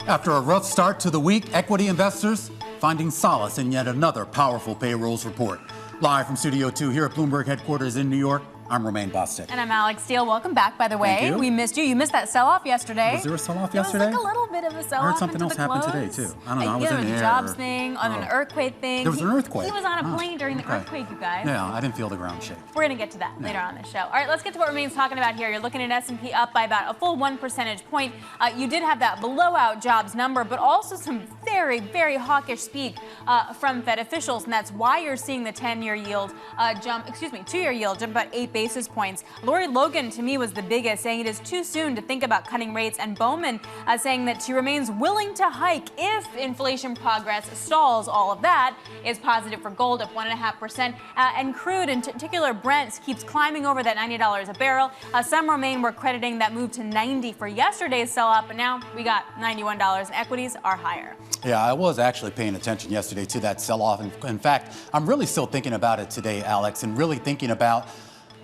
After a rough start to the week, equity investors finding solace in yet another powerful payrolls report. Live from Studio 2 here at Bloomberg headquarters in New York, I'm Romaine Bostick. And I'm Alex Steele. Welcome back, by the way. Thank you. We missed you. You missed that sell-off yesterday. Was there a sell-off yesterday? It was like a little bit of a sell-off. I heard something else happened today, too. I don't know. I was in the a air. jobs thing, on an earthquake thing. There was an earthquake. He was on a plane during the earthquake, you guys. Yeah, I didn't feel the ground shake. We're going to get to that later on in the show. All right, let's get to what Romaine's talking about here. You're looking at S&P up by about a full 1 percentage point. You did have that blowout jobs number, but also some very, very hawkish speak from Fed officials, and that's why you're seeing the 10-year yield two-year yield jump about 8 basis points. Lori Logan, to me, was the biggest, saying it is too soon to think about cutting rates, and Bowman saying that she remains willing to hike if inflation progress stalls. All of that is positive for gold up 1.5%, and crude, in particular Brent, keeps climbing over that $90 a barrel. Some Romaine were crediting that move to 90 for yesterday's sell-off, but now we got $91, and equities are higher. Yeah, I was actually paying attention yesterday to that sell-off. In fact, I'm really still thinking about it today, Alex, and really thinking about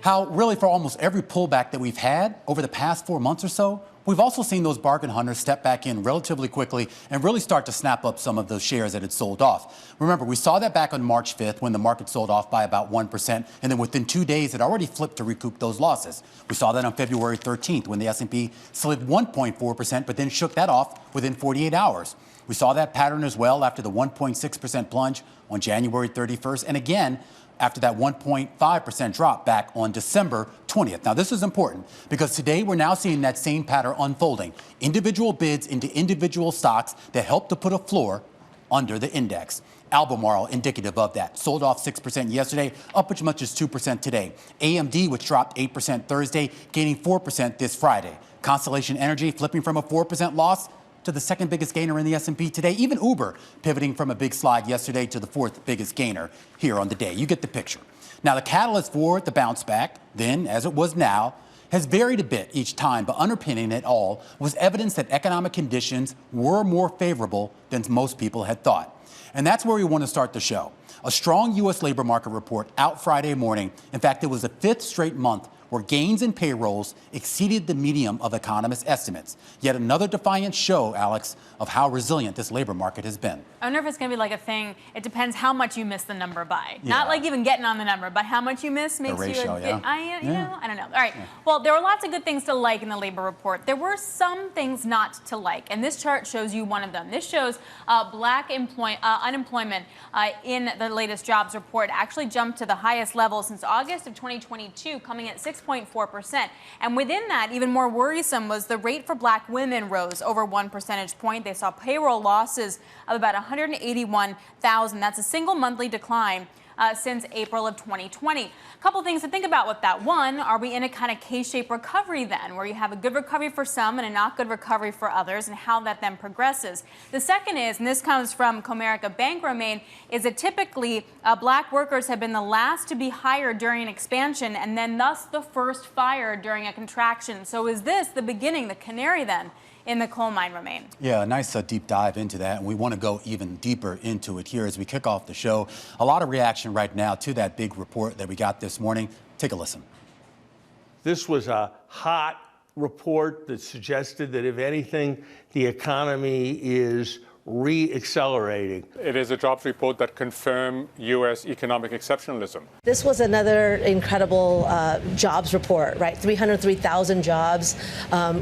how really for almost every pullback that we've had over the past 4 months or so, we've also seen those bargain hunters step back in relatively quickly and really start to snap up some of those shares that had sold off. Remember, we saw that back on March 5th when the market sold off by about 1%, and then within 2 days, it already flipped to recoup those losses. We saw that on February 13th when the S&P slid 1.4%, but then shook that off within 48 hours. We saw that pattern as well after the 1.6% plunge on January 31st, and again, after that 1.5% drop back on December 20th. Now, this is important because today we're now seeing that same pattern unfolding. Individual bids into individual stocks that help to put a floor under the index. Albemarle, indicative of that, sold off 6% yesterday, up as much as 2% today. AMD, which dropped 8% Thursday, gaining 4% this Friday. Constellation Energy flipping from a 4% loss to the second biggest gainer in the S&P today. Even Uber pivoting from a big slide yesterday to the fourth biggest gainer here on the day. You get the picture. Now, the catalyst for the bounce back, then, as it was now, has varied a bit each time, but underpinning it all was evidence that economic conditions were more favorable than most people had thought. And that's where we want to start the show. A strong U.S. labor market report out Friday morning. In fact, it was the fifth straight month where gains in payrolls exceeded the median of economists' estimates. Yet another defiant show, Alex, of how resilient this labor market has been. I wonder if it's going to be like a thing. It depends how much you miss the number by. Yeah. Not like even getting on the number, but how much you miss makes the ratio, you. Yeah. I don't know. All right. Yeah. Well, there were lots of good things to like in the labor report. There were some things not to like, and this chart shows you one of them. This shows black unemployment in the latest jobs report actually jumped to the highest level since August of 2022, coming at 6.4%. And within that, even more worrisome was the rate for black women rose over 1 percentage point. They saw payroll losses of about 181,000. That's a single monthly decline since April of 2020. A couple things to think about with that. One, are we in a kind of K-shaped recovery then, where you have a good recovery for some and a not good recovery for others, and how that then progresses? The second is, and this comes from Comerica Bank, Romaine, is that typically black workers have been the last to be hired during an expansion and then thus the first fired during a contraction. So is this the beginning, the canary then, in the coal mine, Romaine? Yeah, a nice deep dive into that, and we want to go even deeper into it here as we kick off the show. A lot of reaction right now to that big report that we got this morning. Take a listen. This was a hot report that suggested that, if anything, the economy is re-accelerating. It is a jobs report that confirms U.S. economic exceptionalism. This was another incredible jobs report, right? 303,000 jobs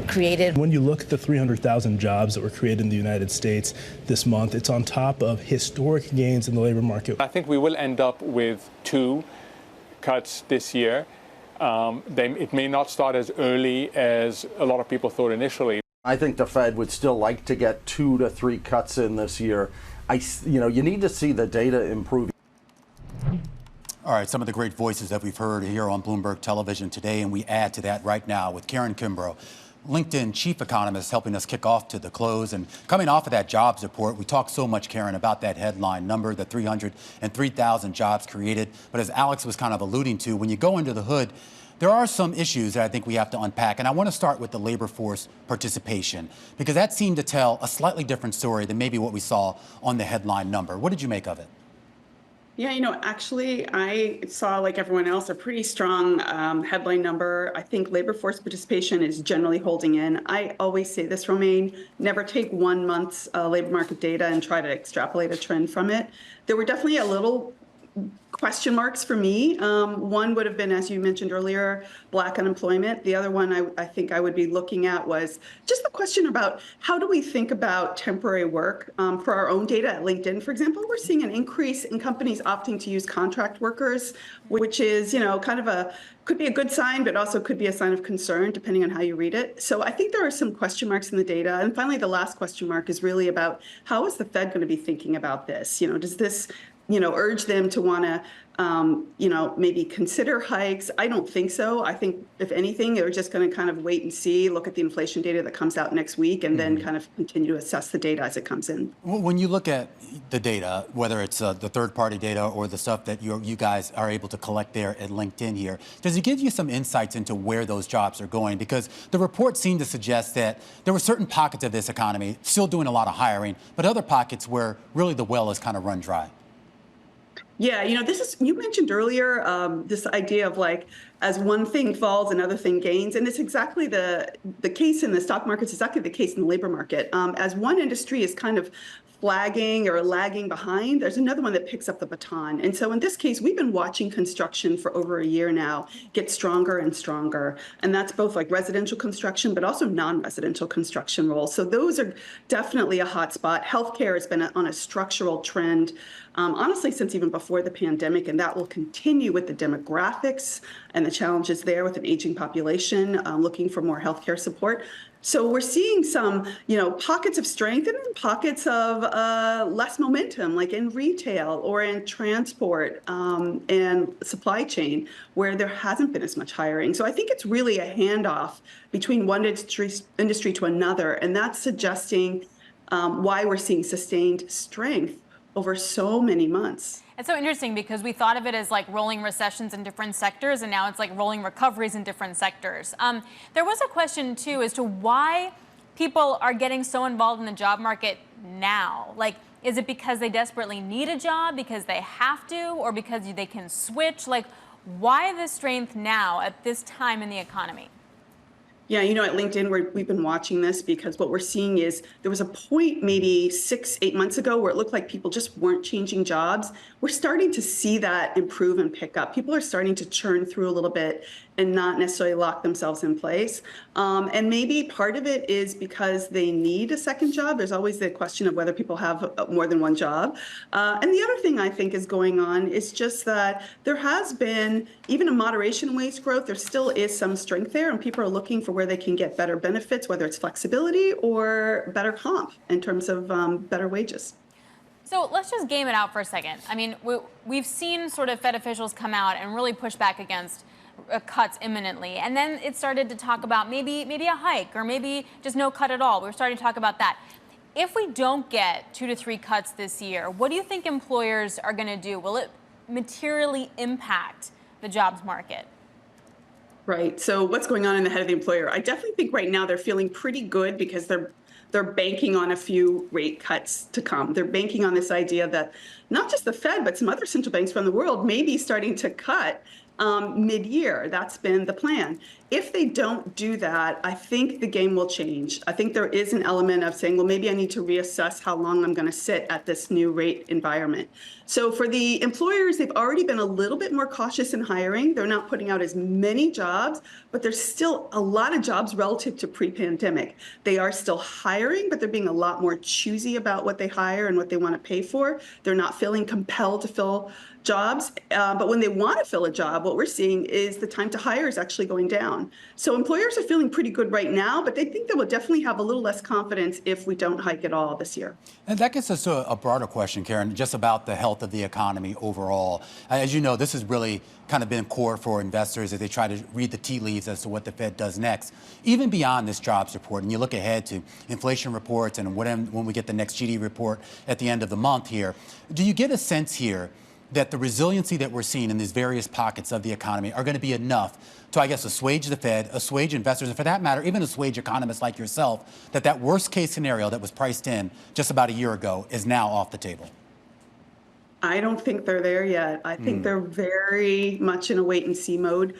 created. When you look at the 300,000 jobs that were created in the United States this month, it's on top of historic gains in the labor market. I think we will end up with 2 cuts this year. It may not start as early as a lot of people thought initially. I think the Fed would still like to get 2 to 3 cuts in this year. You need to see the data improve. All right, some of the great voices that we've heard here on Bloomberg Television today, and we add to that right now with Karen Kimbro, LinkedIn chief economist, helping us kick off to the close. And coming off of that jobs report, we talked so much, Karen, about that headline number, the 303,000 jobs created. But as Alex was kind of alluding to, when you go into the hood, there are some issues that I think we have to unpack, and I want to start with the labor force participation, because that seemed to tell a slightly different story than maybe what we saw on the headline number. What did you make of it? Yeah, actually, I saw, like everyone else, a pretty strong headline number. I think labor force participation is generally holding in. I always say this, Romaine, never take 1 month's labor market data and try to extrapolate a trend from it. There were definitely a little question marks for me. One would have been, as you mentioned earlier, Black unemployment. The other one I think I would be looking at was just the question about how do we think about temporary work. For our own data at LinkedIn, for example, we're seeing an increase in companies opting to use contract workers, which is, kind of could be a good sign, but also could be a sign of concern, depending on how you read it. So I think there are some question marks in the data. And finally, the last question mark is really about how is the Fed going to be thinking about this? Does this urge them to want to, maybe consider hikes? I don't think so. I think, if anything, they're just going to kind of wait and see, look at the inflation data that comes out next week, and then kind of continue to assess the data as it comes in. When you look at the data, whether it's the third-party data or the stuff that you guys are able to collect there at LinkedIn here, does it give you some insights into where those jobs are going? Because the report seemed to suggest that there were certain pockets of this economy still doing a lot of hiring, but other pockets where really the well has kind of run dry. Yeah, you mentioned earlier this idea of like, as one thing falls, another thing gains. And it's exactly the case in the stock market. It's exactly the case in the labor market. As one industry is kind of flagging or lagging behind, there's another one that picks up the baton. And so in this case, we've been watching construction for over a year now get stronger and stronger. And that's both like residential construction, but also non-residential construction roles. So those are definitely a hot spot. Healthcare has been on a structural trend, honestly, since even before the pandemic, and that will continue with the demographics and the challenges there with an aging population looking for more healthcare support. So we're seeing some, pockets of strength and then pockets of less momentum, like in retail or in transport and supply chain, where there hasn't been as much hiring. So I think it's really a handoff between one industry to another, and that's suggesting why we're seeing sustained strength over so many months. It's so interesting because we thought of it as like rolling recessions in different sectors, and now it's like rolling recoveries in different sectors. There was a question, too, as to why people are getting so involved in the job market now. Like, is it because they desperately need a job, because they have to, or because they can switch? Like, why the strength now at this time in the economy? Yeah, at LinkedIn, we've been watching this because what we're seeing is there was a point maybe 6-8 months ago where it looked like people just weren't changing jobs. We're starting to see that improve and pick up. People are starting to churn through a little bit and not necessarily lock themselves in place. And maybe part of it is because they need a second job. There's always the question of whether people have more than one job. And the other thing I think is going on is just that there has been, even a moderation in wage growth, there still is some strength there, and people are looking for where they can get better benefits, whether it's flexibility or better comp in terms of better wages. So let's just game it out for a second. I mean, we've seen sort of Fed officials come out and really push back against cuts imminently. And then it started to talk about maybe a hike or maybe just no cut at all. We were starting to talk about that. If we don't get 2 to 3 cuts this year, what do you think employers are going to do? Will it materially impact the jobs market? Right. So what's going on in the head of the employer? I definitely think right now they're feeling pretty good because they're banking on a few rate cuts to come. They're banking on this idea that not just the Fed, but some other central banks around the world may be starting to cut mid-year. That's been the plan. If they don't do that, I think the game will change. I think there is an element of saying, well, maybe I need to reassess how long I'm going to sit at this new rate environment. So for the employers, they've already been a little bit more cautious in hiring. They're not putting out as many jobs, but there's still a lot of jobs relative to pre-pandemic. They are still hiring, but they're being a lot more choosy about what they hire and what they want to pay for. They're not feeling compelled to fill jobs. But when they want to fill a job, what we're seeing is the time to hire is actually going down. So employers are feeling pretty good right now, but they think they will definitely have a little less confidence if we don't hike at all this year. And that gets us to a broader question, Karen, just about the health of the economy overall. As you know, this has really kind of been core for investors as they try to read the tea leaves as to what the Fed does next. Even beyond this jobs report, and you look ahead to inflation reports and when we get the next GDP report at the end of the month here, do you get a sense here that the resiliency that we're seeing in these various pockets of the economy are going to be enough to, I guess, assuage the Fed, assuage investors, and for that matter, even assuage economists like yourself, that worst case scenario that was priced in just about a year ago is now off the table? I don't think they're there yet. I think they're very much in a wait and see mode.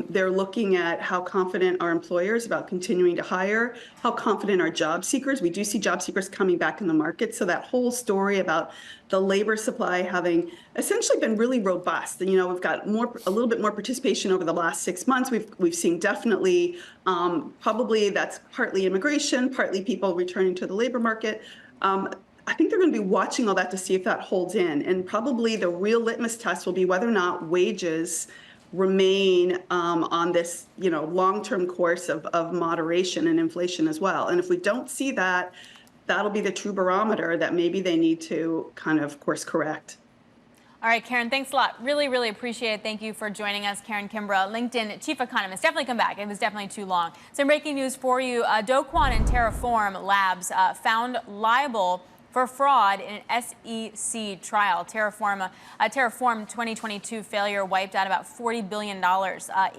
They're looking at how confident are employers about continuing to hire, how confident are job seekers. We do see job seekers coming back in the market. So that whole story about the labor supply having essentially been really robust. And, we've got a little bit more participation over the last 6 months. We've seen definitely, probably that's partly immigration, partly people returning to the labor market. I think they're going to be watching all that to see if that holds in. And probably the real litmus test will be whether or not wages remain on this, long-term course of moderation and inflation as well. And if we don't see that, that'll be the true barometer that maybe they need to kind of course correct. All right, Karen, thanks a lot. Really, really appreciate it. Thank you for joining us. Karen Kimbro, LinkedIn chief economist. Definitely come back. It was definitely too long. Some breaking news for you. Do Kwon and Terraform Labs found liable for fraud in an SEC trial. Terraform 2022 failure wiped out about $40 billion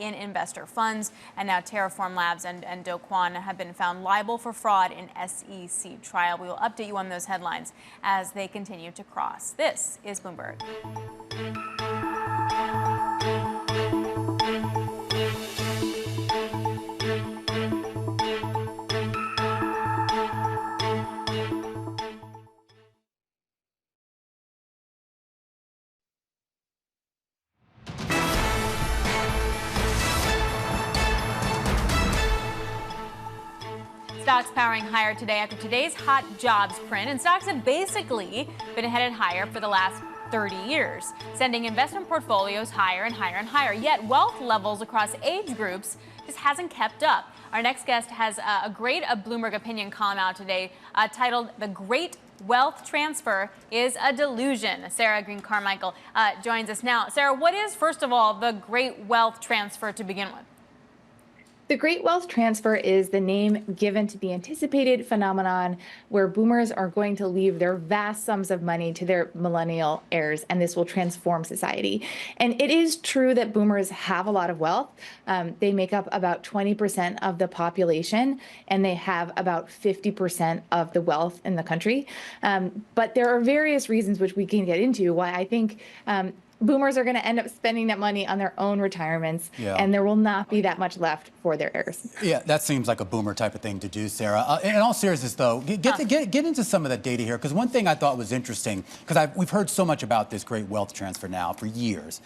in investor funds. And now Terraform Labs and Do Kwon have been found liable for fraud in SEC trial. We will update you on those headlines as they continue to cross. This is Bloomberg. Stocks powering higher today after today's hot jobs print, and stocks have basically been headed higher for the last 30 years, sending investment portfolios higher and higher and higher. Yet wealth levels across age groups just hasn't kept up. Our next guest has a great Bloomberg opinion column out today titled "The Great Wealth Transfer is a Delusion." Sarah Green Carmichael joins us now. Sarah, what is, first of all, the Great Wealth Transfer to begin with? The Great Wealth Transfer is the name given to the anticipated phenomenon where boomers are going to leave their vast sums of money to their millennial heirs, and this will transform society. And it is true that boomers have a lot of wealth. They make up about 20% of the population, and they have about 50% of the wealth in the country. But there are various reasons which we can get into why I think boomers are going to end up spending that money on their own retirements, and there will not be that much left for their heirs. Yeah, that seems like a boomer type of thing to do, Sarah. In all seriousness, though, get into some of the data here, because one thing I thought was interesting, because we've heard so much about this great wealth transfer now for years.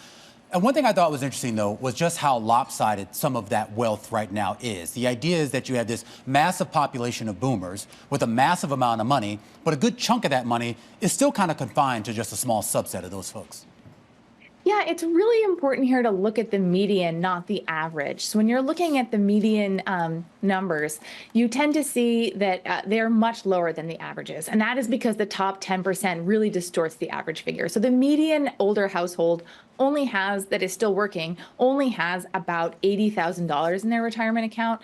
And one thing I thought was interesting, though, was just how lopsided some of that wealth right now is. The idea is that you have this massive population of boomers with a massive amount of money, but a good chunk of that money is still kind of confined to just a small subset of those folks. Yeah, it's really important here to look at the median, not the average. So when you're looking at the median numbers, you tend to see that they're much lower than the averages. And that is because the top 10% really distorts the average figure. So the median older household only has, that is still working, only has about $80,000 in their retirement account.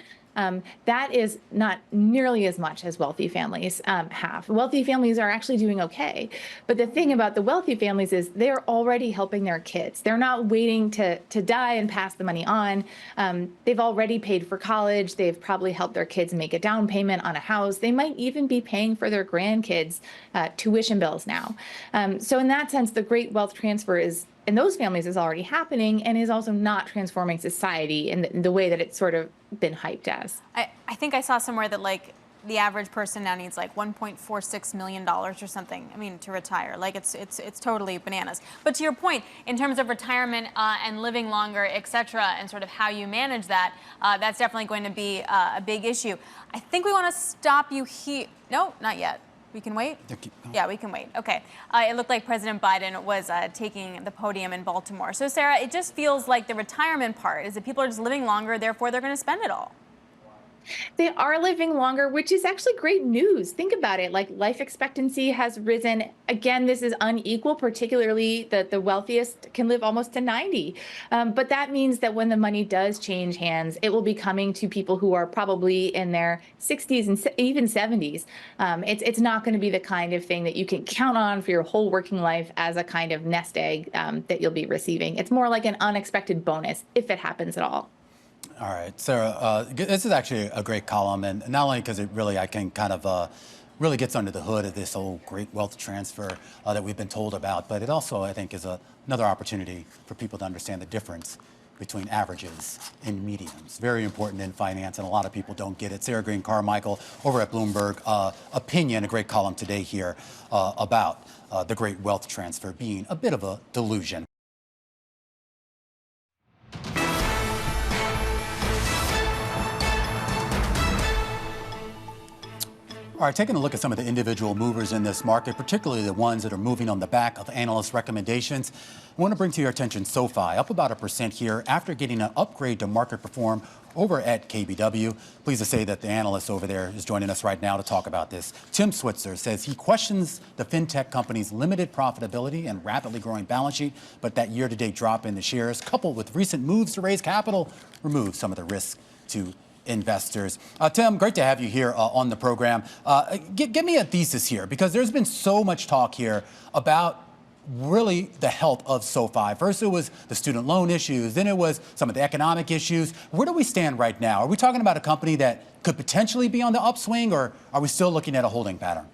That is not nearly as much as wealthy families have. Wealthy families are actually doing okay. But the thing about the wealthy families is they're already helping their kids. They're not waiting to die and pass the money on. They've already paid for college. They've probably helped their kids make a down payment on a house. They might even be paying for their grandkids' tuition bills now. So in that sense, the great wealth transfer in those families is already happening and is also not transforming society in the way that it's sort of been hyped as. I think I saw somewhere that the average person now needs $1.46 million or something. I mean, to retire. It's totally bananas. But to your point, in terms of retirement and living longer, et cetera, and sort of how you manage that, that's definitely going to be a big issue. I think we want to stop you here. No, not yet. We can wait? Yeah, we can wait. Okay. It looked like President Biden was taking the podium in Baltimore. So, Sarah, it just feels like the retirement part is that people are just living longer, therefore they're going to spend it all. They are living longer, which is actually great news. Think about it. Life expectancy has risen. Again, this is unequal, particularly that the wealthiest can live almost to 90. But that means that when the money does change hands, it will be coming to people who are probably in their 60s and even 70s. It's not going to be the kind of thing that you can count on for your whole working life as a kind of nest egg that you'll be receiving. It's more like an unexpected bonus if it happens at all. All right, Sarah, this is actually a great column, and not only because I can kind of really gets under the hood of this old great wealth transfer that we've been told about. But it also, I think, is another opportunity for people to understand the difference between averages and medians. Very important in finance, and a lot of people don't get it. Sarah Green Carmichael over at Bloomberg Opinion, a great column today here about the great wealth transfer being a bit of a delusion. All right, taking a look at some of the individual movers in this market, particularly the ones that are moving on the back of analyst recommendations. I want to bring to your attention SoFi, up about 1% here after getting an upgrade to market perform over at KBW. Pleased to say that the analyst over there is joining us right now to talk about this. Tim Switzer says he questions the fintech company's limited profitability and rapidly growing balance sheet, but that year-to-date drop in the shares, coupled with recent moves to raise capital, removes some of the risk to investors. Tim, great to have you here on the program. Give me a thesis here, because there's been so much talk here about really the health of SoFi. First, it was the student loan issues. Then it was some of the economic issues. Where do we stand right now? Are we talking about a company that could potentially be on the upswing, or are we still looking at a holding pattern?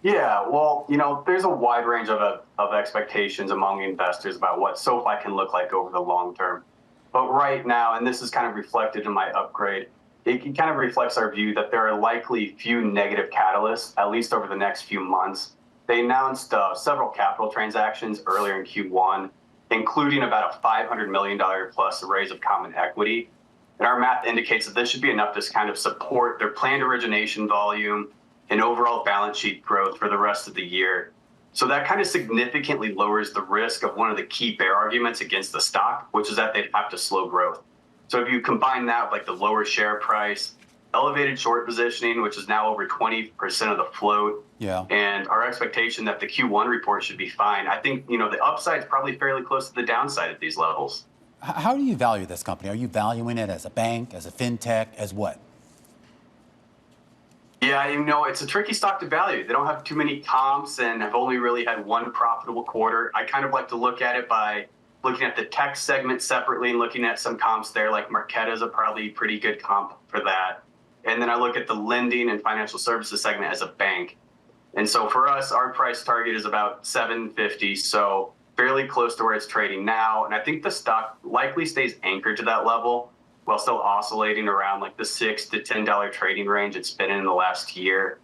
Yeah, well, there's a wide range of expectations among investors about what SoFi can look like over the long term. But right now, and this is kind of reflected in my upgrade, it kind of reflects our view that there are likely few negative catalysts, at least over the next few months. They announced several capital transactions earlier in Q1, including about a $500 million plus raise of common equity. And our math indicates that this should be enough to kind of support their planned origination volume and overall balance sheet growth for the rest of the year. So that kind of significantly lowers the risk of one of the key bear arguments against the stock, which is that they'd have to slow growth. So if you combine that with like the lower share price, elevated short positioning, which is now over 20% of the float, and our expectation that the Q1 report should be fine, I think the upside is probably fairly close to the downside at these levels. How do you value this company? Are you valuing it as a bank, as a fintech, as what? Yeah, it's a tricky stock to value. They don't have too many comps and have only really had one profitable quarter. I kind of like to look at it by looking at the tech segment separately and looking at some comps there, like Marqeta is a probably pretty good comp for that. And then I look at the lending and financial services segment as a bank. And so for us, our price target is about $7.50, so fairly close to where it's trading now. And I think the stock likely stays anchored to that level, while still oscillating around like the $6 to $10 trading range it's been in the last year.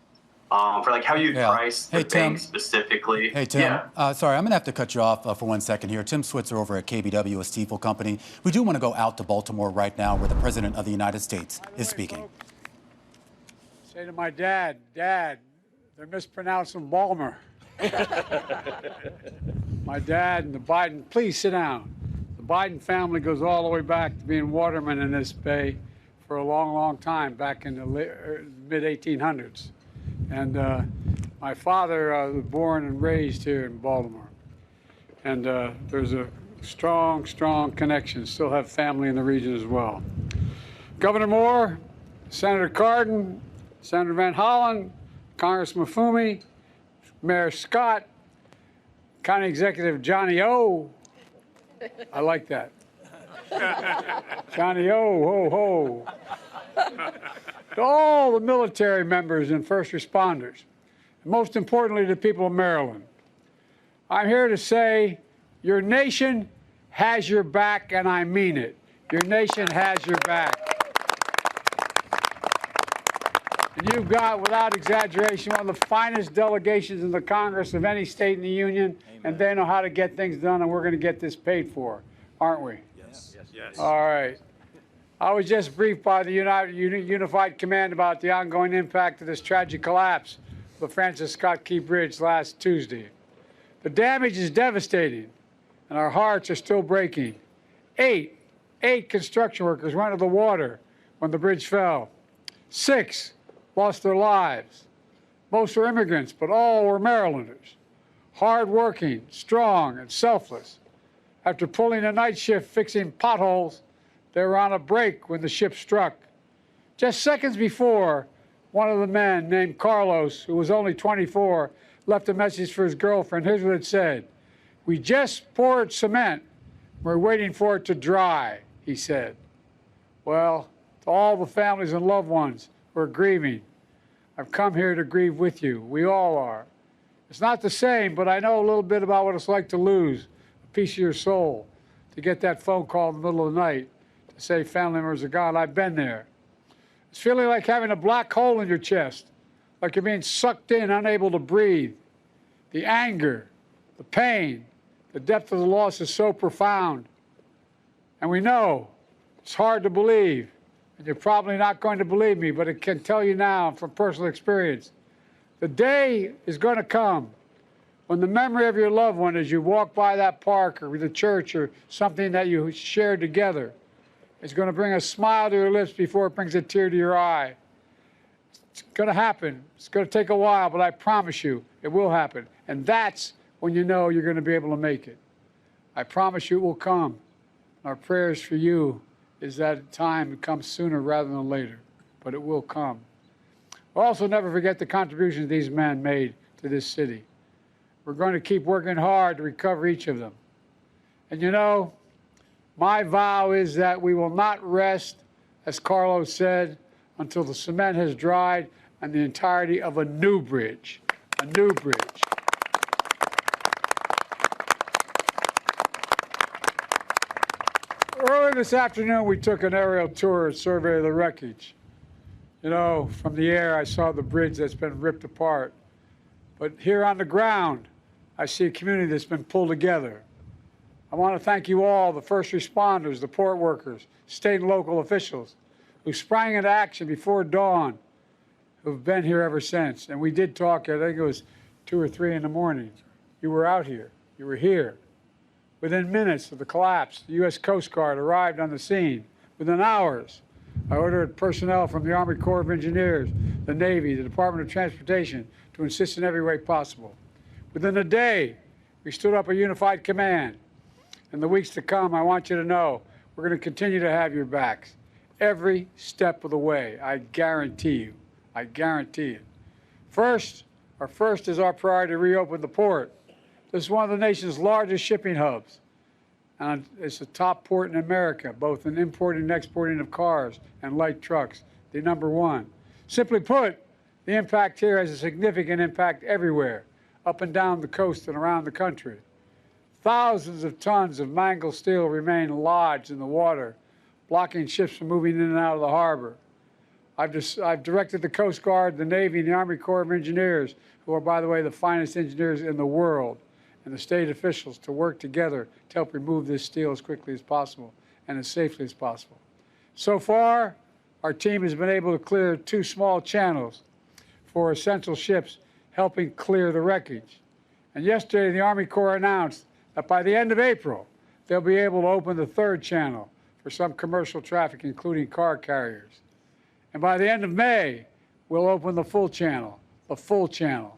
For like how you price the bank specifically. Hey, Tim. Sorry, I'm going to have to cut you off for 1 second here. Tim Switzer over at KBW, a Stifel company. We do want to go out to Baltimore right now, where the President of the United States is speaking. Say to my dad, they're mispronouncing Baltimore. My dad and the Biden, please sit down. Biden family goes all the way back to being watermen in this bay for a long, long time, back in the mid-1800s. And my father was born and raised here in Baltimore. And there's a strong, strong connection. Still have family in the region as well. Governor Moore, Senator Cardin, Senator Van Hollen, Congressman Fumi, Mayor Scott, County Executive Johnny O. I like that. Johnny O, ho, ho. To all the military members and first responders, and most importantly to the people of Maryland, I'm here to say your nation has your back, and I mean it. Your nation has your back. And you've got, without exaggeration, one of the finest delegations in the Congress of any state in the Union. Amen. And they know how to get things done, and we're going to get this paid for, aren't we? Yes. Yes. All right. I was just briefed by the Unified Command about the ongoing impact of this tragic collapse of the Francis Scott Key Bridge last Tuesday. The damage is devastating, and our hearts are still breaking. Eight construction workers went into the water when the bridge fell. 6 lost their lives. Most were immigrants, but all were Marylanders. Hard-working, strong, and selfless. After pulling a night shift fixing potholes, they were on a break when the ship struck. Just seconds before, one of the men, named Carlos, who was only 24, left a message for his girlfriend. Here's what it said. "We just poured cement. We're waiting for it to dry," he said. Well, to all the families and loved ones who are grieving, I've come here to grieve with you. We all are. It's not the same, but I know a little bit about what it's like to lose a piece of your soul, to get that phone call in the middle of the night to say family members are gone. I've been there. It's feeling like having a black hole in your chest, like you're being sucked in, unable to breathe. The anger, the pain, the depth of the loss is so profound. And we know it's hard to believe, and you're probably not going to believe me, but I can tell you now from personal experience, the day is going to come when the memory of your loved one as you walk by that park or the church or something that you shared together is going to bring a smile to your lips before it brings a tear to your eye. It's going to happen. It's going to take a while, but I promise you it will happen. And that's when you know you're going to be able to make it. I promise you it will come. Our prayers for you is that time comes sooner rather than later, but it will come. Also, never forget the contributions these men made to this city. We're going to keep working hard to recover each of them. And you know, my vow is that we will not rest, as Carlos said, until the cement has dried and the entirety of a new bridge. A new bridge. Earlier this afternoon, we took an aerial tour and survey of the wreckage. You know, from the air, I saw the bridge that's been ripped apart. But here on the ground, I see a community that's been pulled together. I want to thank you all, the first responders, the port workers, state and local officials, who sprang into action before dawn, who've been here ever since. And we did talk, I think it was 2 or 3 in the morning. You were out here. You were here. Within minutes of the collapse, the U.S. Coast Guard arrived on the scene. Within hours, I ordered personnel from the Army Corps of Engineers, the Navy, the Department of Transportation to assist in every way possible. Within a day, we stood up a unified command. In the weeks to come, I want you to know we're going to continue to have your backs every step of the way. I guarantee you. I guarantee it. First is our priority to reopen the port. This is one of the nation's largest shipping hubs. And it's the top port in America, both in importing and exporting of cars and light trucks, the #1. Simply put, the impact here has a significant impact everywhere, up and down the coast and around the country. Thousands of tons of mangled steel remain lodged in the water, blocking ships from moving in and out of the harbor. I've directed the Coast Guard, the Navy, and the Army Corps of Engineers, who are, by the way, the finest engineers in the world, and the state officials to work together to help remove this steel as quickly as possible and as safely as possible. So far, our team has been able to clear 2 small channels for essential ships, helping clear the wreckage. And yesterday, the Army Corps announced that by the end of April, they'll be able to open the 3rd channel for some commercial traffic, including car carriers. And by the end of May, we'll open the full channel, the full channel.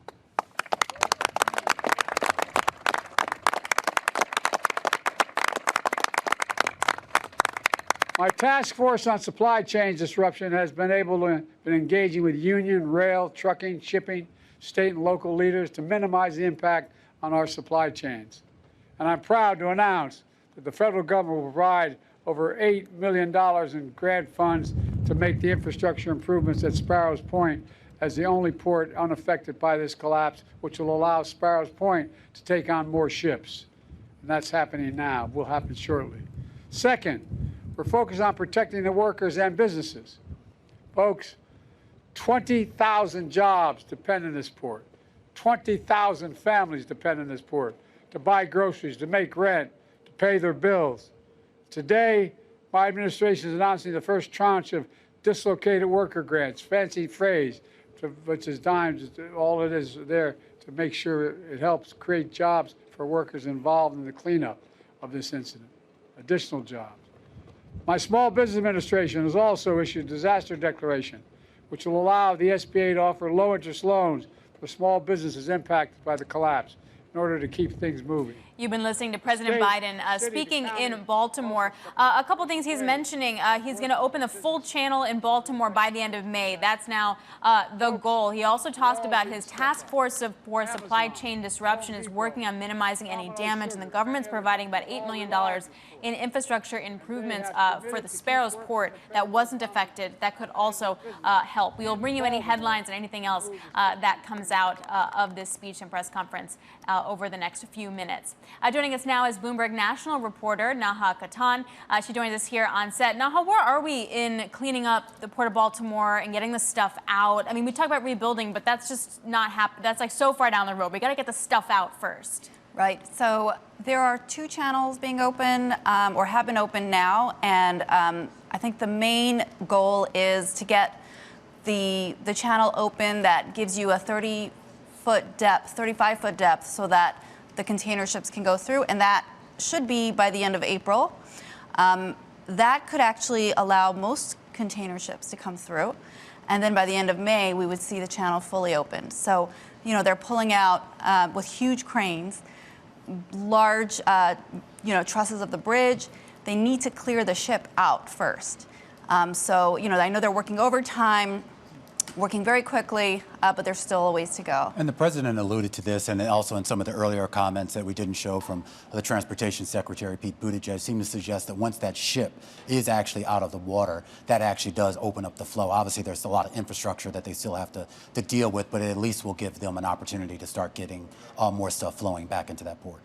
My task force on supply chain disruption has been engaging with union, rail, trucking, shipping, state and local leaders to minimize the impact on our supply chains. And I'm proud to announce that the federal government will provide over $8 million in grant funds to make the infrastructure improvements at Sparrows Point as the only port unaffected by this collapse, which will allow Sparrows Point to take on more ships. And that's happening now, will happen shortly. Second, we're focused on protecting the workers and businesses. Folks, 20,000 jobs depend on this port. 20,000 families depend on this port to buy groceries, to make rent, to pay their bills. Today, my administration is announcing the first tranche of dislocated worker grants, fancy phrase, which is dimes, all it is there to make sure it helps create jobs for workers involved in the cleanup of this incident, additional jobs. My Small Business Administration has also issued a disaster declaration, which will allow the SBA to offer low-interest loans for small businesses impacted by the collapse. in order to keep things moving. You've been listening to President Biden speaking in Baltimore. A couple things he's mentioning. He's going to open the full channel in Baltimore by the end of May. That's now the goal. He also talked about his task force for supply chain disruption is working on minimizing any damage, and the government's providing about $8 million in infrastructure improvements for the Sparrows port that wasn't affected. That could also help. We will bring you any headlines and anything else that comes out of this speech and press conference over the next few minutes. Joining us now is Bloomberg national reporter Naha Katan. She joins us here on set. Naha, where are we in cleaning up the Port of Baltimore and getting the stuff out? I mean, we talk about rebuilding, but that's just not happening. That's like so far down the road. We got to get the stuff out first. Right. So there are 2 channels being open or have been open now. And I think the main goal is to get the channel open that gives you a 30-foot depth, 35-foot depth, so that the container ships can go through, and that should be by the end of April. That could actually allow most container ships to come through, and then by the end of May, we would see the channel fully opened. So, you know, they're pulling out with huge cranes, large, trusses of the bridge. They need to clear the ship out first. So, you know, I know they're working overtime, working very quickly, but there's still a ways to go. And the president alluded to this, and also in some of the earlier comments that we didn't show from the Transportation Secretary, Pete Buttigieg, seemed to suggest that once that ship is actually out of the water, that actually does open up the flow. Obviously, there's a lot of infrastructure that they still have to deal with, but it at least will give them an opportunity to start getting more stuff flowing back into that port.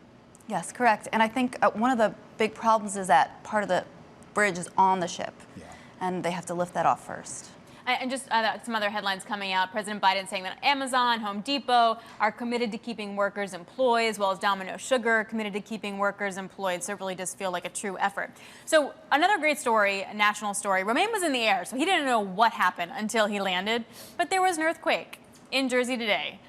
Yes, correct. And I think one of the big problems is that part of the bridge is on the ship, and they have to lift that off first. And just some other headlines coming out. President Biden saying that Amazon, Home Depot are committed to keeping workers employed, as well as Domino Sugar committed to keeping workers employed. So it really does feel like a true effort. So another great story, a national story. Romain was in the air, so he didn't know what happened until he landed. But there was an earthquake in Jersey today.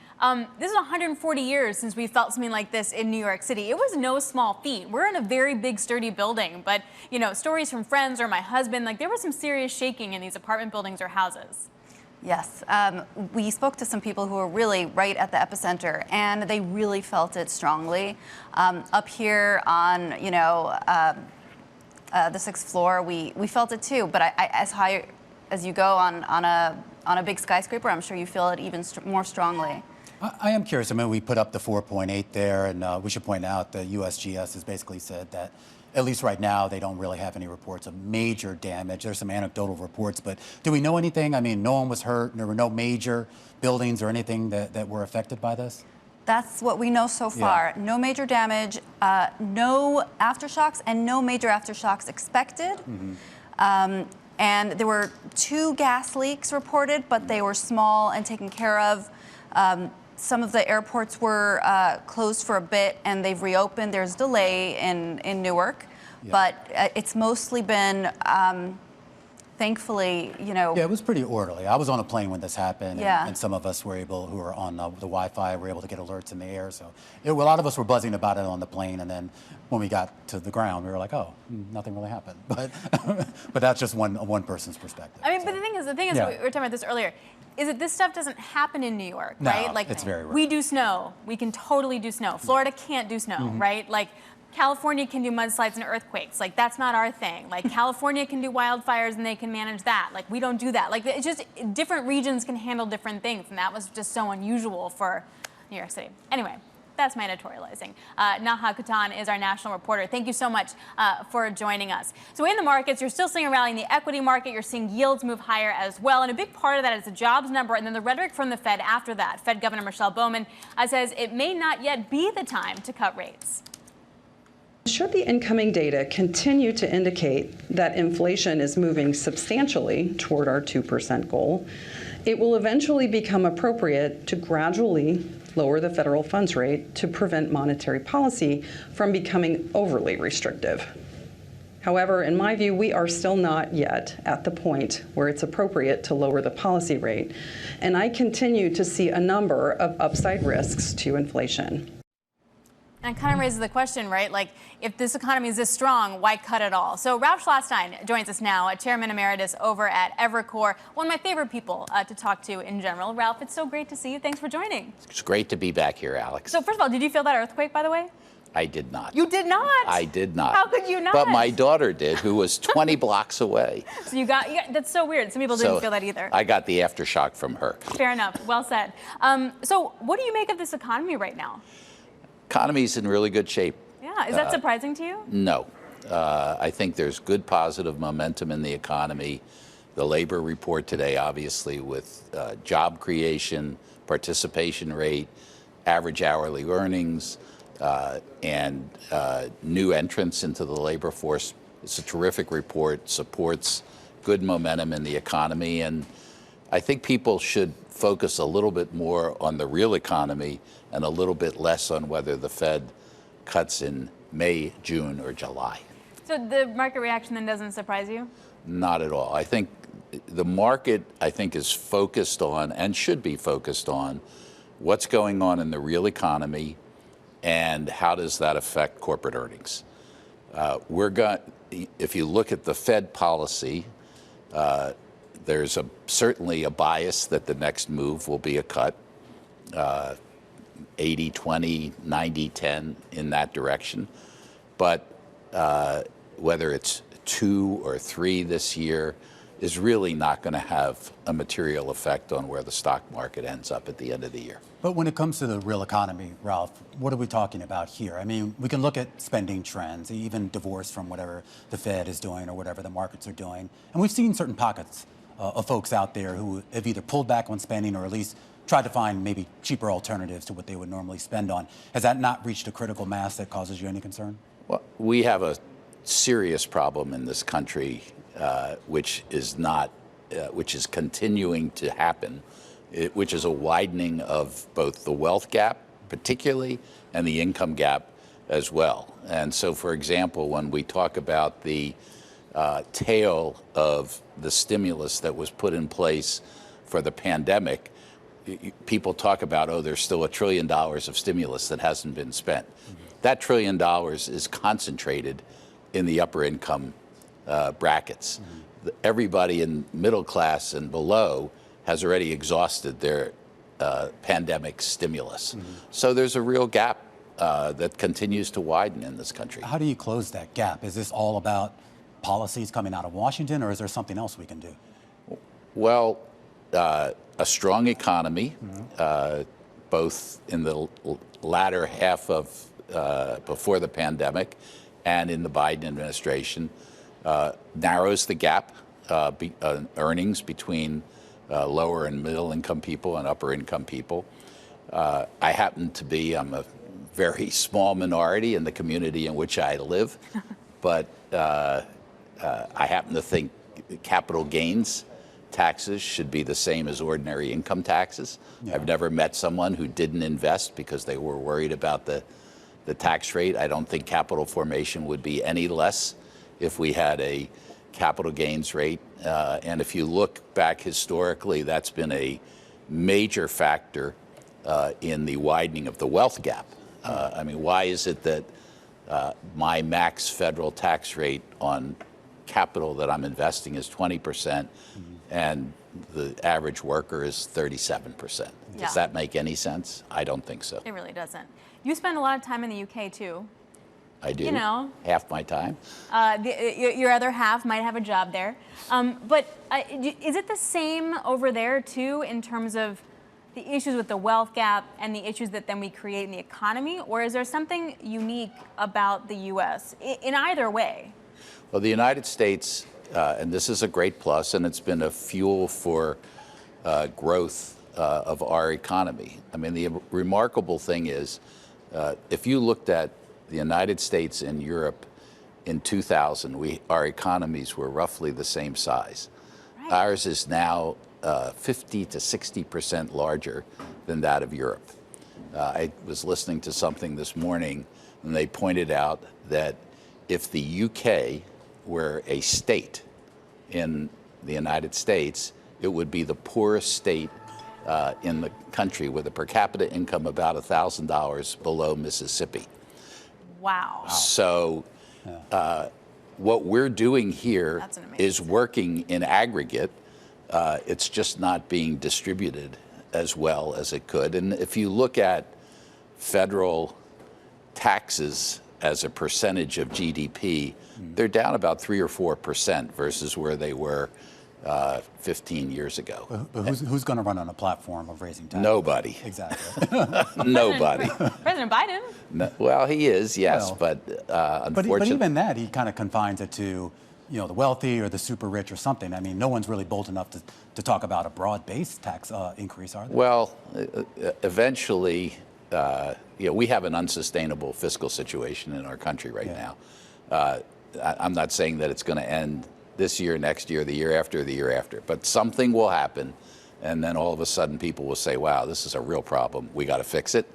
This is 140 years since we felt something like this in New York City. It was no small feat. We're in a very big, sturdy building, but, you know, stories from friends or my husband, like there was some serious shaking in these apartment buildings or houses. Yes, we spoke to some people who were really right at the epicenter, and they really felt it strongly. Up here on, the 6th floor, we felt it too, but as high as you go on a big skyscraper, I'm sure you feel it even more strongly. I am curious. I mean, we put up the 4.8 there, and we should point out that USGS has basically said that, at least right now, they don't really have any reports of major damage. There's some anecdotal reports, but do we know anything? I mean, no one was hurt. There were no major buildings or anything that were affected by this? That's what we know so far. Yeah. No major damage, no aftershocks, and no major aftershocks expected. Mm-hmm. And there were 2 gas leaks reported, but they were small and taken care of. Some of the airports were closed for a bit, and they've reopened. There's delay in Newark, but it's mostly been, thankfully, Yeah, it was pretty orderly. I was on a plane when this happened, and some of us were able, who were on the Wi-Fi, were able to get alerts in the air. So a lot of us were buzzing about it on the plane, and then when we got to the ground, we were like, oh, nothing really happened. But but that's just one person's perspective. I mean, but the thing is, we were talking about this earlier, is that this stuff doesn't happen in New York, right? Like, it's very rare. We do snow. We can totally do snow. Florida can't do snow, right? Like, California can do mudslides and earthquakes. Like, that's not our thing. Like, California can do wildfires and they can manage that. Like, we don't do that. Like, it's just different regions can handle different things, and that was just so unusual for New York City. Anyway. That's my editorializing. Naha Katan is our national reporter. Thank you so much for joining us. So in the markets, you're still seeing a rally in the equity market. You're seeing yields move higher as well. And a big part of that is the jobs number and then the rhetoric from the Fed after that. Fed Governor Michelle Bowman says it may not yet be the time to cut rates. Should the incoming data continue to indicate that inflation is moving substantially toward our 2% goal, it will eventually become appropriate to gradually lower the federal funds rate to prevent monetary policy from becoming overly restrictive. However, in my view, we are still not yet at the point where it's appropriate to lower the policy rate, and I continue to see a number of upside risks to inflation. And it kind of raises the question, right? Like, if this economy is this strong, why cut it all? So Ralph Schlosstein joins us now, Chairman Emeritus over at Evercore, one of my favorite people to talk to in general. Ralph, it's so great to see you. Thanks for joining. It's great to be back here, Alex. So first of all, did you feel that earthquake, by the way? I did not. You did not? I did not. How could you not? But my daughter did, who was 20 blocks away. So you got that's so weird. Some people didn't feel that either. I got the aftershock from her. Fair enough. Well said. So what do you make of this economy right now? Economy's in really good shape. Yeah. Is that surprising to you? No. I think there's good positive momentum in the economy. The labor report today, obviously, with job creation, participation rate, average hourly earnings, and new entrants into the labor force. It's a terrific report, supports good momentum in the economy, and I think people should focus a little bit more on the real economy and a little bit less on whether the Fed cuts in May, June, or July. So the market reaction then doesn't surprise you? Not at all. I think the market, is focused on, and should be focused on, what's going on in the real economy and how does that affect corporate earnings. If you look at the Fed policy, there's certainly a bias that the next move will be a cut, 80-20, 90-10 in that direction. But whether it's 2 or 3 this year is really not going to have a material effect on where the stock market ends up at the end of the year. But when it comes to the real economy, Ralph, what are we talking about here? I mean, we can look at spending trends, even divorced from whatever the Fed is doing or whatever the markets are doing. And we've seen certain pockets of folks out there who have either pulled back on spending or at least tried to find maybe cheaper alternatives to what they would normally spend on. Has that not reached a critical mass that causes you any concern? Well, we have a serious problem in this country, which is continuing to happen, which is a widening of both the wealth gap, particularly, and the income gap as well. And so, for example, when we talk about the tail of the stimulus that was put in place for the pandemic, people talk about, there's still $1 trillion of stimulus that hasn't been spent. Mm-hmm. That $1 trillion is concentrated in the upper income brackets. Mm-hmm. Everybody in middle class and below has already exhausted their pandemic stimulus. Mm-hmm. So there's a real gap that continues to widen in this country. How do you close that gap? Is this all about policies coming out of Washington, or is there something else we can do? Well, a strong economy, mm-hmm. Both in the latter half of before the pandemic and in the Biden administration, narrows the gap earnings between lower and middle income people and upper income people. I'm a very small minority in the community in which I live, but I happen to think capital gains taxes should be the same as ordinary income taxes. Yeah. I've never met someone who didn't invest because they were worried about the tax rate. I don't think capital formation would be any less if we had a capital gains rate. And if you look back historically, that's been a major factor in the widening of the wealth gap. Why is it that my max federal tax rate on capital that I'm investing is 20%, mm-hmm. and the average worker is 37%? Yeah. Does that make any sense? I don't think so. It really doesn't. You spend a lot of time in the UK too. I do. You know, half my time. Your other half might have a job there. But is it the same over there too in terms of the issues with the wealth gap and the issues that then we create in the economy? Or is there something unique about the U.S. in either way? Well, the United States, and this is a great plus, and it's been a fuel for growth of our economy. I mean, the remarkable thing is, if you looked at the United States and Europe in 2000, our economies were roughly the same size. Right. Ours is now 50 to 60% larger than that of Europe. I was listening to something this morning, and they pointed out that if the UK were a state in the United States, it would be the poorest state in the country with a per capita income about $1,000 below Mississippi. Wow. So what we're doing here is working in aggregate. It's just not being distributed as well as it could. And if you look at federal taxes as a percentage of GDP, they're down about 3 or 4% versus where they were 15 years ago. But who's going to run on a platform of raising taxes? Nobody. Exactly. Nobody. President Biden. No, well, he is, yes, but unfortunately. But even that, he kind of confines it to, the wealthy or the super rich or something. I mean, no one's really bold enough to talk about a broad-based tax increase, are they? Well, eventually, we have an unsustainable fiscal situation in our country right now. I'm not saying that it's going to end this year, next year, the year after, but something will happen, and then all of a sudden people will say, wow, this is a real problem, we got to fix it,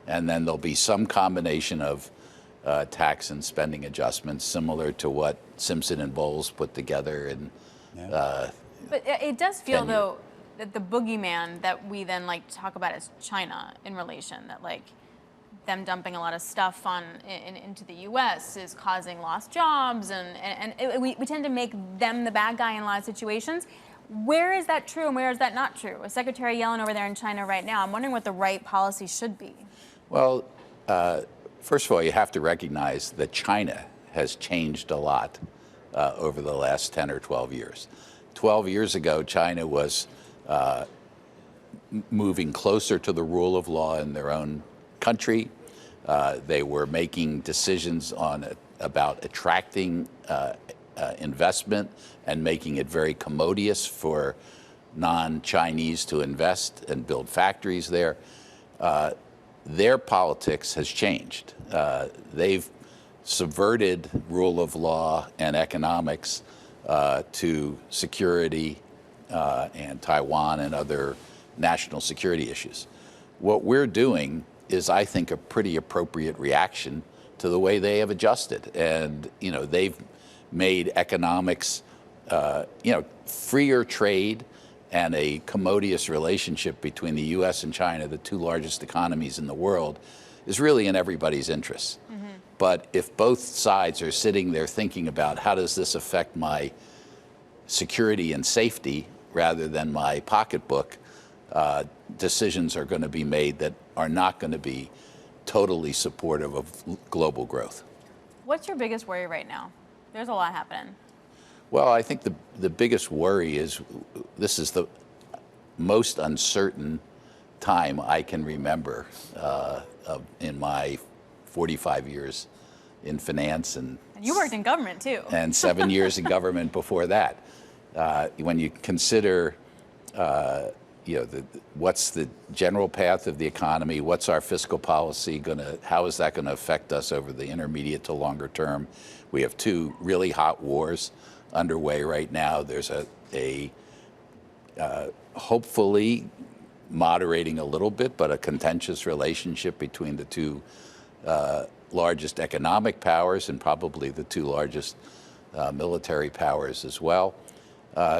and then there'll be some combination of tax and spending adjustments similar to what Simpson and Bowles put together. And But it does feel, though, that the boogeyman that we then like to talk about is China in relation, that like them dumping a lot of stuff into the U.S. is causing lost jobs, and we tend to make them the bad guy in a lot of situations. Where is that true and where is that not true? With Secretary Yellen over there in China right now, I'm wondering what the right policy should be. Well, first of all, you have to recognize that China has changed a lot over the last 10 or 12 years. 12 years ago, China was moving closer to the rule of law in their own country. They were making decisions about attracting investment and making it very commodious for non-Chinese to invest and build factories there. Their politics has changed. They've subverted rule of law and economics to security and Taiwan and other national security issues. What we're doing is, I think, a pretty appropriate reaction to the way they have adjusted. And, they've made economics, freer trade and a commodious relationship between the U.S. and China, the two largest economies in the world, is really in everybody's interest. But if both sides are sitting there thinking about how does this affect my security and safety rather than my pocketbook, decisions are going to be made that are not going to be totally supportive of global growth. What's your biggest worry right now? There's a lot happening. Well, I think the biggest worry is this is the most uncertain time I can remember in my 45 years in finance. And you worked in government, too. And 7 years in government before that. When you consider what's the general path of the economy, what's our fiscal policy how is that gonna affect us over the intermediate to longer term? We have two really hot wars underway right now. There's a hopefully moderating a little bit, but a contentious relationship between the two largest economic powers and probably the two largest military powers as well.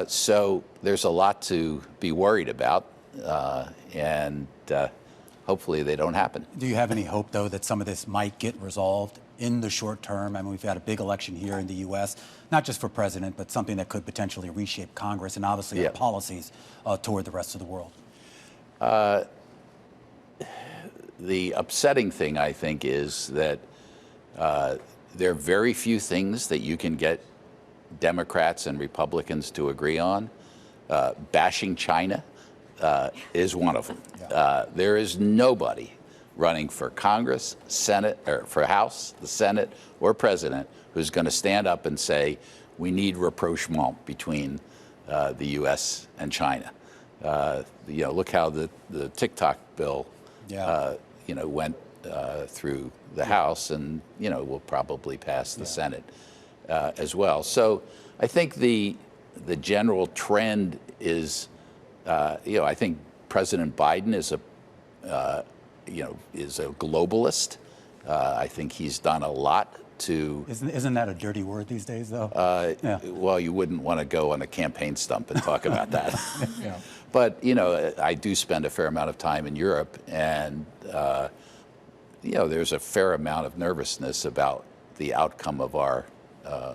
So there's a lot to be worried about, and hopefully they don't happen. Do you have any hope, though, that some of this might get resolved in the short term? I mean, we've had a big election here in the U.S., not just for president, but something that could potentially reshape Congress and obviously our policies toward the rest of the world. The upsetting thing, I think, is that there are very few things that you can get Democrats and Republicans to agree on. Bashing China is one of them. There is nobody running for Congress, Senate, or for House, the Senate, or President who's going to stand up and say, we need rapprochement between the U.S. and China. Look how the TikTok bill, went through the House and, will probably pass the Senate as well. So I think the general trend is, I think President Biden is a globalist. I think he's done a lot to. Isn't that a dirty word these days, though? Well, you wouldn't want to go on a campaign stump and talk about that. But I do spend a fair amount of time in Europe, and there's a fair amount of nervousness about the outcome of our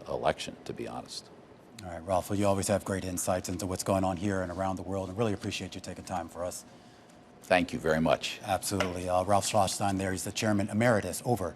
election, to be honest. All right, Ralph, well, you always have great insights into what's going on here and around the world, and really appreciate you taking time for us. Thank you very much. Absolutely. Ralph Schlossstein there, he's the chairman emeritus over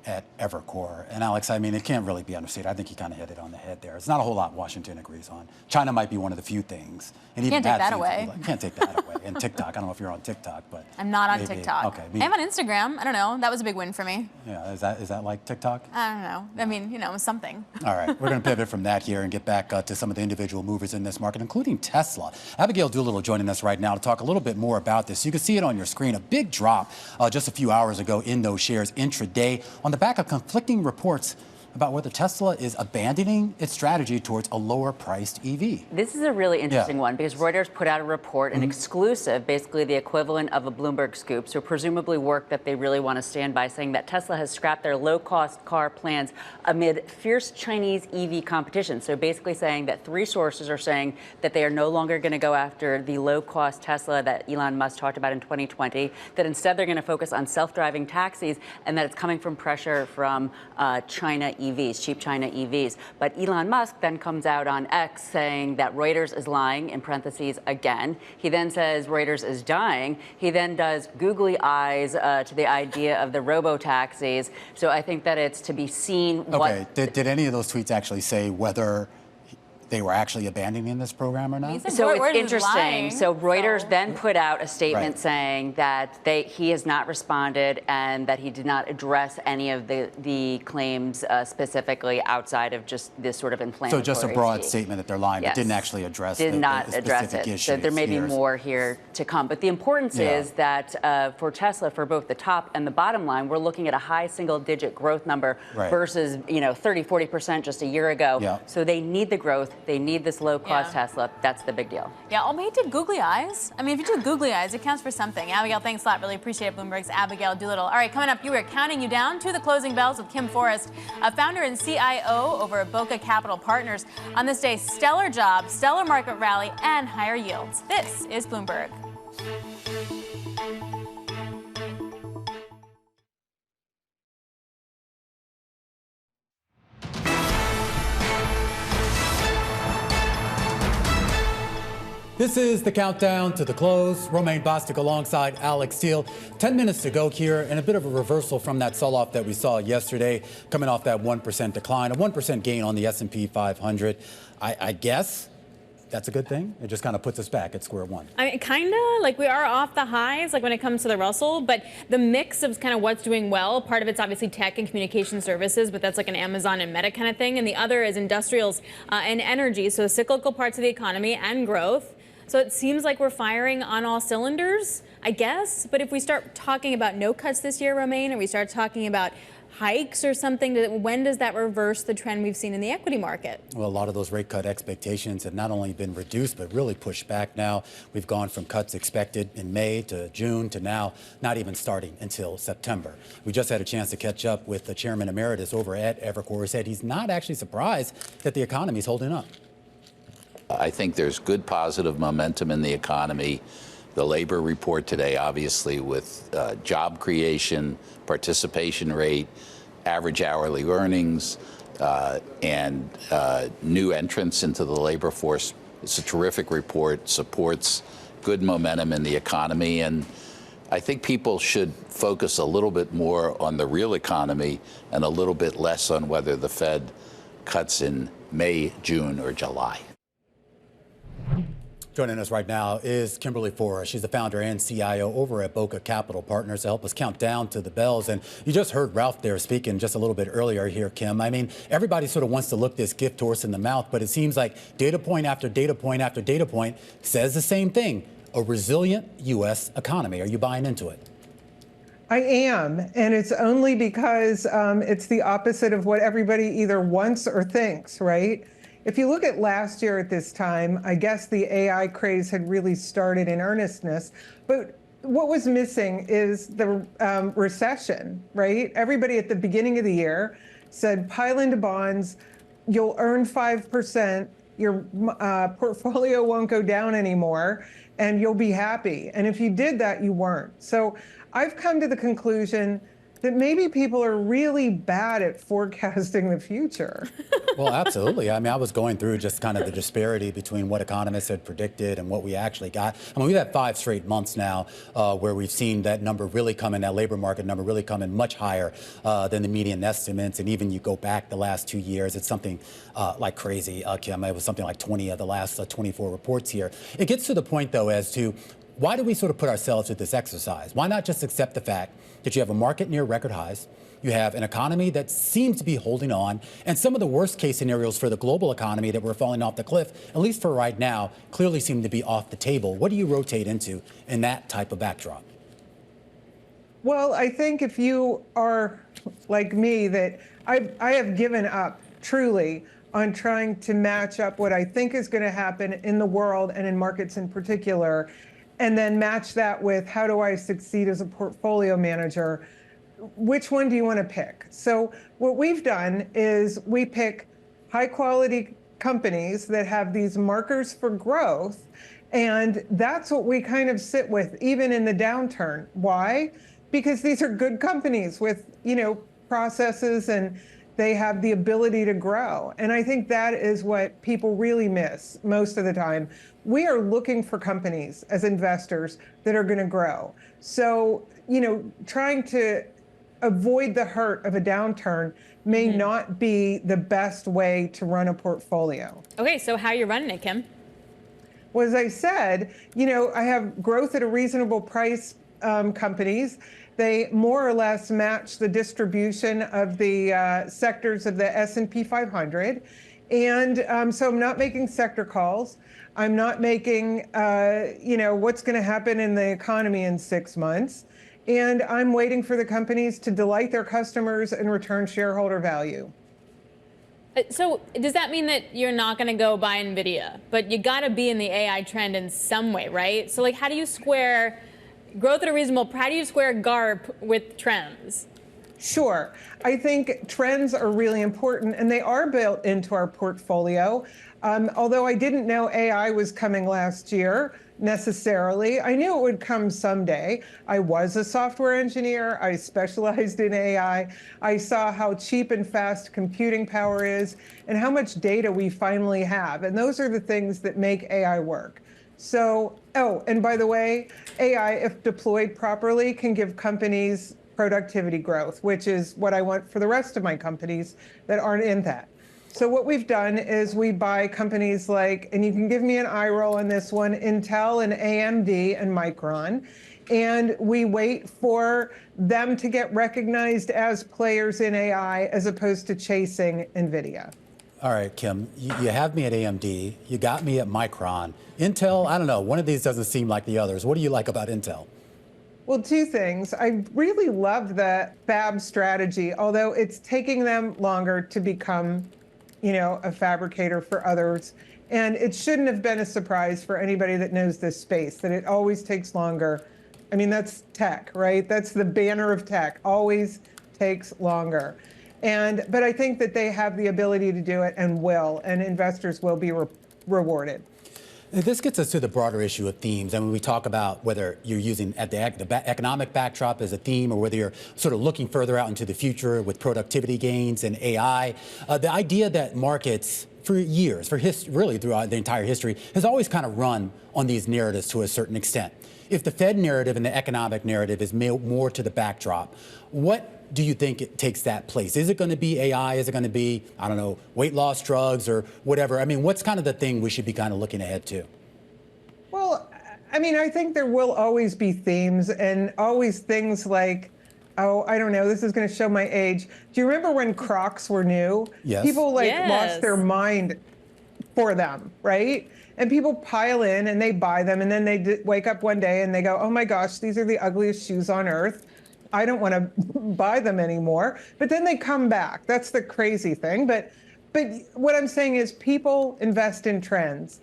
at Evercore. And Alex, I mean, it can't really be understated. I think you kind of hit it on the head there. It's not a whole lot Washington agrees on. China might be one of the few things. And you can't take that away. You can't take that away. And TikTok, I don't know if you're on TikTok, but I'm not on maybe. TikTok. Okay. I'm on Instagram. I don't know. That was a big win for me. Yeah, is that like TikTok? I don't know. I mean, something. All right, we're going to pivot from that here and get back to some of the individual movers in this market, including Tesla. Abigail Doolittle joining us right now to talk a little bit more about this. You can see it on your screen, a big drop just a few hours ago in those shares intraday on the back of conflicting reports about whether Tesla is abandoning its strategy towards a lower-priced EV. This is a really interesting one because Reuters put out a report, an exclusive, basically the equivalent of a Bloomberg scoop, so presumably work that they really want to stand by, saying that Tesla has scrapped their low-cost car plans amid fierce Chinese EV competition. So basically saying that 3 sources are saying that they are no longer going to go after the low-cost Tesla that Elon Musk talked about in 2020, that instead they're going to focus on self-driving taxis, and that it's coming from pressure from China EVs, cheap China EVs. But Elon Musk then comes out on X saying that Reuters is lying, in parentheses, again. He then says Reuters is dying. He then does googly eyes to the idea of the robo-taxis. So I think that it's to be seen what... Okay, did any of those tweets actually say whether they were actually abandoning this program or not? So it's interesting. So Reuters then put out a statement saying that he has not responded and that he did not address any of the claims specifically outside of just this sort of inflammatory. So just a broad statement that they're lying, but didn't actually address the specific issues. So there may be more here to come. But the importance is that for Tesla, for both the top and the bottom line, we're looking at a high single-digit growth number versus 30, 40% just a year ago. So they need the growth. They need this low-cost Tesla. That's the big deal. Yeah, Albeit did googly eyes. I mean, if you do googly eyes, it counts for something. Abigail, thanks a lot. Really appreciate it. Bloomberg's Abigail Doolittle. All right, coming up, you are counting you down to the closing bells with Kim Forest, a founder and CIO over at Boca Capital Partners. On this day, stellar jobs, stellar market rally, and higher yields. This is Bloomberg. This is the countdown to the close. Romaine Bostick alongside Alex Steele. 10 minutes to go here, and a bit of a reversal from that sell-off that we saw yesterday, coming off that 1% decline, a 1% gain on the S&P 500. I guess that's a good thing. It just kind of puts us back at square one. I mean, kind of like we are off the highs, like when it comes to the Russell, but the mix of kind of what's doing well, part of it's obviously tech and communication services, but that's like an Amazon and Meta kind of thing. And the other is industrials and energy, so cyclical parts of the economy and growth. So it seems like we're firing on all cylinders, I guess. But if we start talking about no cuts this year, Romaine, or we start talking about hikes or something, when does that reverse the trend we've seen in the equity market? Well, a lot of those rate cut expectations have not only been reduced, but really pushed back now. We've gone from cuts expected in May to June to now not even starting until September. We just had a chance to catch up with the chairman emeritus over at Evercore, who said he's not actually surprised that the economy is holding up. I think there's good positive momentum in the economy. The labor report today, obviously, with job creation, participation rate, average hourly earnings, and new entrants into the labor force. It's a terrific report, supports good momentum in the economy. And I think people should focus a little bit more on the real economy and a little bit less on whether the Fed cuts in May, June, or July. Joining us right now is Kimberly Forest. She's the founder and CIO over at Boca Capital Partners to help us count down to the bells. And you just heard Ralph there speaking just a little bit earlier here, Kim. I mean, everybody sort of wants to look this gift horse in the mouth, but it seems like data point after data point after data point says the same thing, a resilient U.S. economy. Are you buying into it? I am, and it's only because it's the opposite of what everybody either wants or thinks, right? If you look at last year at this time, I guess the AI craze had really started in earnestness. But what was missing is the recession, right? Everybody at the beginning of the year said, pile into bonds, you'll earn 5%, your portfolio won't go down anymore, and you'll be happy. And if you did that, you weren't. So I've come to the conclusion that maybe people are really bad at forecasting the future. Well, absolutely. I mean, I was going through just kind of the disparity between what economists had predicted and what we actually got. I mean, we've had 5 straight months now where we've seen that number really come in, that labor market number really come in much higher than the median estimates. And even you go back the last 2 years, it's something like crazy, Kim. It was something like 20 of the last 24 reports here. It gets to the point, though, as to why do we sort of put ourselves through this exercise? Why not just accept the fact that you have a market near record highs, you have an economy that seems to be holding on, and some of the worst case scenarios for the global economy that we're falling off the cliff, at least for right now, clearly seem to be off the table. What do you rotate into in that type of backdrop? Well, I think if you are like me, that I have given up truly on trying to match up what I think is going to happen in the world and in markets in particular, and then match that with how do I succeed as a portfolio manager. Which one do you want to pick? So what we've done is we pick high quality companies that have these markers for growth. And that's what we kind of sit with even in the downturn. Why? Because these are good companies with, processes, and they have the ability to grow. And I think that is what people really miss most of the time. We are looking for companies as investors that are going to grow. So, trying to avoid the hurt of a downturn may not be the best way to run a portfolio. Okay, so how are you running it, Kim? Well, as I said, I have growth at a reasonable price companies. They more or less match the distribution of the sectors of the S&P 500. And so I'm not making sector calls. I'm not making, what's going to happen in the economy in 6 months. And I'm waiting for the companies to delight their customers and return shareholder value. So does that mean that you're not going to go buy NVIDIA, but you got to be in the AI trend in some way, right? So how do you square growth at a reasonable, how do you square GARP with trends? Sure. I think trends are really important, and they are built into our portfolio. Although I didn't know AI was coming last year necessarily, I knew it would come someday. I was a software engineer. I specialized in AI. I saw how cheap and fast computing power is and how much data we finally have. And those are the things that make AI work. So, and by the way, AI, if deployed properly, can give companies productivity growth, which is what I want for the rest of my companies that aren't in that. So what we've done is we buy companies like, and you can give me an eye roll on this one, Intel and AMD and Micron, and we wait for them to get recognized as players in AI as opposed to chasing NVIDIA. All right, Kim, you have me at AMD, you got me at Micron. Intel, I don't know, one of these doesn't seem like the others. What do you like about Intel? Well, 2 things. I really love the fab strategy, although it's taking them longer to become, a fabricator for others. And it shouldn't have been a surprise for anybody that knows this space, that it always takes longer. I mean, that's tech, right? That's the banner of tech, always takes longer. But I think that they have the ability to do it and will, and investors will be rewarded. This gets us to the broader issue of themes. And when we talk about whether you're using the economic backdrop as a theme or whether you're sort of looking further out into the future with productivity gains and AI, the idea that markets for years, really throughout the entire history, has always kind of run on these narratives to a certain extent. If the Fed narrative and the economic narrative is more to the backdrop, what do you think it takes that place? Is it going to be AI? Is it going to be, I don't know, weight loss drugs or whatever? I mean, what's kind of the thing we should be kind of looking ahead to? Well, I mean, I think there will always be themes and always things like, I don't know, this is going to show my age. Do you remember when Crocs were new? Yes. People lost their mind for them, right? And people pile in and they buy them, and then they wake up one day and they go, oh my gosh, these are the ugliest shoes on earth. I don't want to buy them anymore. But then they come back. That's the crazy thing. But what I'm saying is people invest in trends.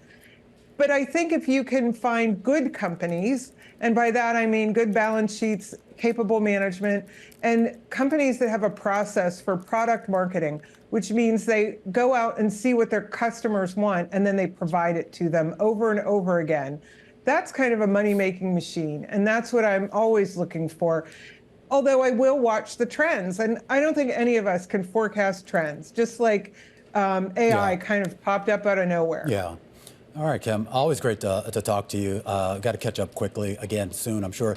But I think if you can find good companies, and by that I mean good balance sheets, capable management, and companies that have a process for product marketing, which means they go out and see what their customers want and then they provide it to them over and over again. That's kind of a money-making machine, and that's what I'm always looking for. although I will watch the trends. And I don't think any of us can forecast trends, just like AI kind of popped up out of nowhere. Yeah. All right, Kim. Always great to talk to you. Got to catch up quickly again soon, I'm sure.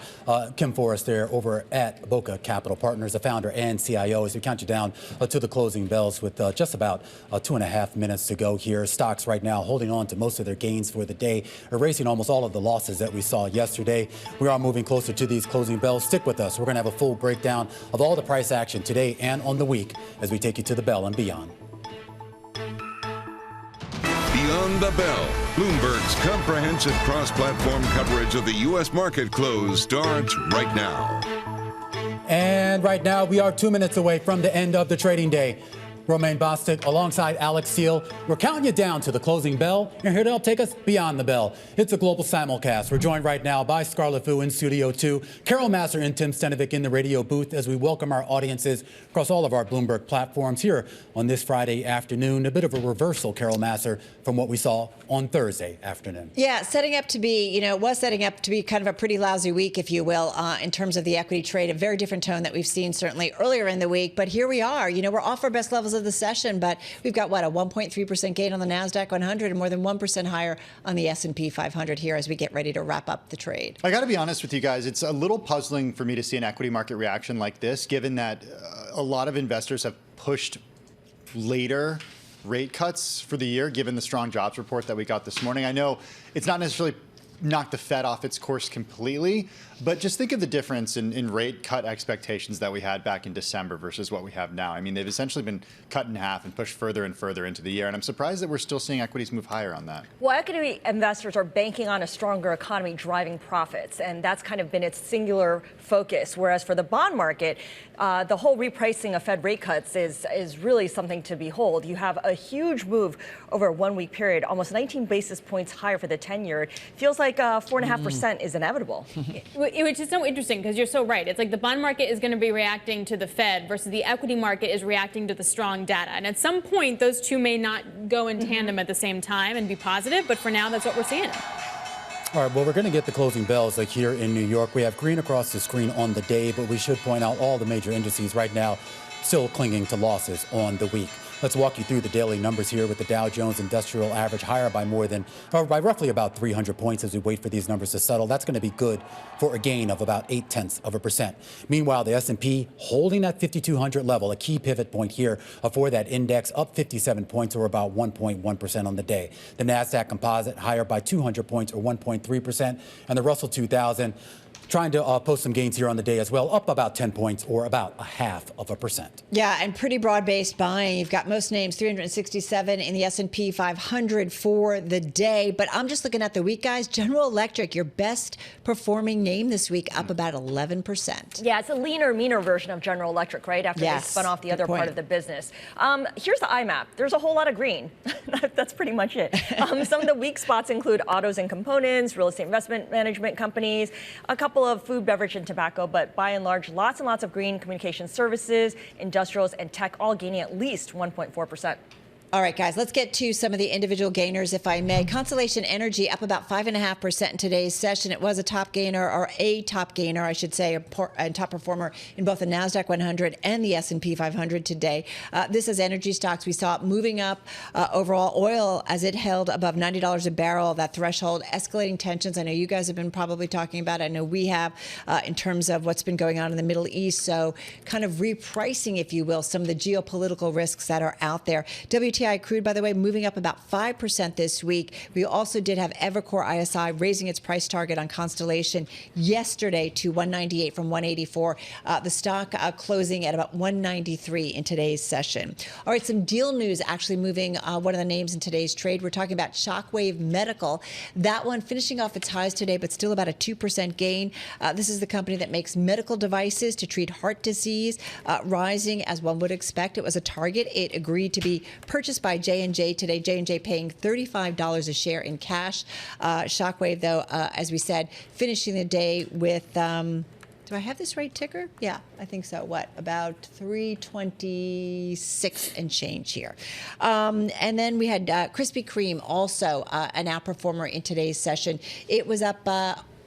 Kim Forest there over at Boca Capital Partners, the founder and CIO, as we count you down to the closing bells with just about 2.5 minutes to go here. Stocks right now holding on to most of their gains for the day, erasing almost all of the losses that we saw yesterday. We are moving closer to these closing bells. Stick with us. We're going to have a full breakdown of all the price action today and on the week as we take you to the bell and beyond. Beyond the Bell, Bloomberg's comprehensive cross-platform coverage of the U.S. market close starts right now. And right now, we are 2 minutes away from the end of the trading day. Romaine Bostick alongside Alex Steele. We're counting you down to the closing bell. You're here to help take us beyond the bell. It's a global simulcast. We're joined right now by Scarlett Fu in Studio 2, Carol Massar and Tim Stenovic in the radio booth as we welcome our audiences across all of our Bloomberg platforms here on this Friday afternoon. A bit of a reversal, Carol Massar, from what we saw on Thursday afternoon. Yeah, setting up to be, it was setting up to be kind of a pretty lousy week, if you will, in terms of the equity trade. A very different tone that we've seen certainly earlier in the week. But here we are. We're off our best levels of the session, but we've got, a 1.3% gain on the NASDAQ 100 and more than 1% higher on the S&P 500 here as we get ready to wrap up the trade. I got to be honest with you guys. It's a little puzzling for me to see an equity market reaction like this, given that a lot of investors have pushed later rate cuts for the year, given the strong jobs report that we got this morning. I know it's not necessarily knocked the Fed off its course completely, but just think of the difference in rate cut expectations that we had back in December versus what we have now. I mean, they've essentially been cut in half and pushed further and further into the year, and I'm surprised that we're still seeing equities move higher on that. Well, equity investors are banking on a stronger economy driving profits, and that's kind of been its singular focus, whereas for the bond market, the whole repricing of Fed rate cuts is really something to behold. You have a huge move over a 1 week period, almost 19 basis points higher for the 10-year. It feels like 4.5% is inevitable. Which is so interesting because you're so right. It's like the bond market is going to be reacting to the Fed versus the equity market is reacting to the strong data. And at some point, those two may not go in tandem at the same time and be positive. But for now, that's what we're seeing. All right, well, we're going to get the closing bells like here in New York. We have green across the screen on the day, but we should point out all the major indices right now still clinging to losses on the week. Let's walk you through the daily numbers here with the Dow Jones Industrial Average higher by by roughly about 300 points as we wait for these numbers to settle. That's going to be good for a gain of about 0.8%. Meanwhile, the S&P holding that 5,200 level, a key pivot point here for that index, up 57 points or about 1.1% on the day. The NASDAQ Composite higher by 200 points or 1.3%, and the Russell 2000 trying to post some gains here on the day as well, up about 10 points or about 0.5%. Yeah, and pretty broad-based buying. You've got most names, 367 in the S&P 500 for the day. But I'm just looking at the week, guys. General Electric, your best performing name this week, up about 11%. Yeah, it's a leaner, meaner version of General Electric, right? After they spun off the other part of the business. Here's the IMAP. There's a whole lot of green. That's pretty much it. Some of the weak spots include autos and components, real estate investment management companies, a couple of food, beverage, and tobacco, but by and large, lots and lots of green. Communication services, industrials, and tech all gaining at least 1.4%. All right, guys, let's get to some of the individual gainers, if I may. Constellation Energy up about 5.5% in today's session. It was a top gainer, or a top gainer, I should say, a top performer in both the NASDAQ 100 and the S&P 500 today. This is energy stocks. We saw it moving up overall. Oil, as it held above $90 a barrel, that threshold, escalating tensions. I know you guys have been probably talking about it. I know we have in terms of what's been going on in the Middle East. So kind of repricing, if you will, some of the geopolitical risks that are out there. WTI crude, by the way, moving up about 5% this week. We also did have Evercore ISI raising its price target on Constellation yesterday to 198 from 184. The stock closing at about 193 in today's session. All right, some deal news actually moving one of the names in today's trade. We're talking about Shockwave Medical. That one finishing off its highs today, but still about a 2% gain. This is the company that makes medical devices to treat heart disease, rising as one would expect. It was a target. It agreed to be purchased by J&J today. J&J paying $35 a share in cash. Shockwave, though, as we said, finishing the day with, do I have this right ticker? Yeah, I think so. What, about 326 and change here. And then we had Krispy Kreme, also an outperformer in today's session. It was up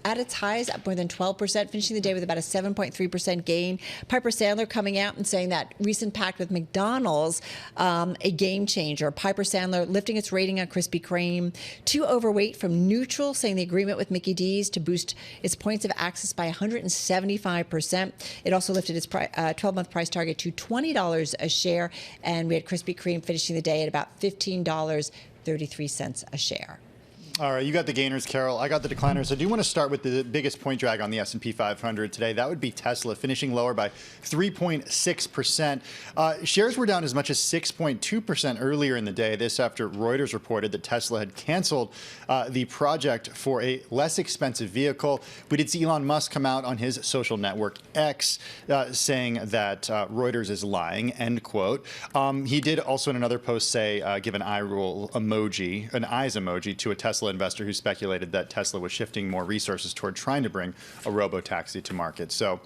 at its highs, up more than 12%, finishing the day with about a 7.3% gain. Piper Sandler coming out and saying that recent pact with McDonald's, a game changer. Piper Sandler lifting its rating on Krispy Kreme to overweight from neutral, saying the agreement with Mickey D's to boost its points of access by 175%. It also lifted its 12-month price target to $20 a share, and we had Krispy Kreme finishing the day at about $15.33 a share. All right, you got the gainers, Carol. I got the decliners. I do want to start with the biggest point drag on the S&P 500 today. That would be Tesla, finishing lower by 3.6%. Shares were down as much as 6.2% earlier in the day. This after Reuters reported that Tesla had canceled the project for a less expensive vehicle. We did see Elon Musk come out on his social network X saying that Reuters is lying, end quote. He did also in another post say, give an eye roll emoji, an eyes emoji to a Tesla investor who speculated that Tesla was shifting more resources toward trying to bring a robo-taxi to market. So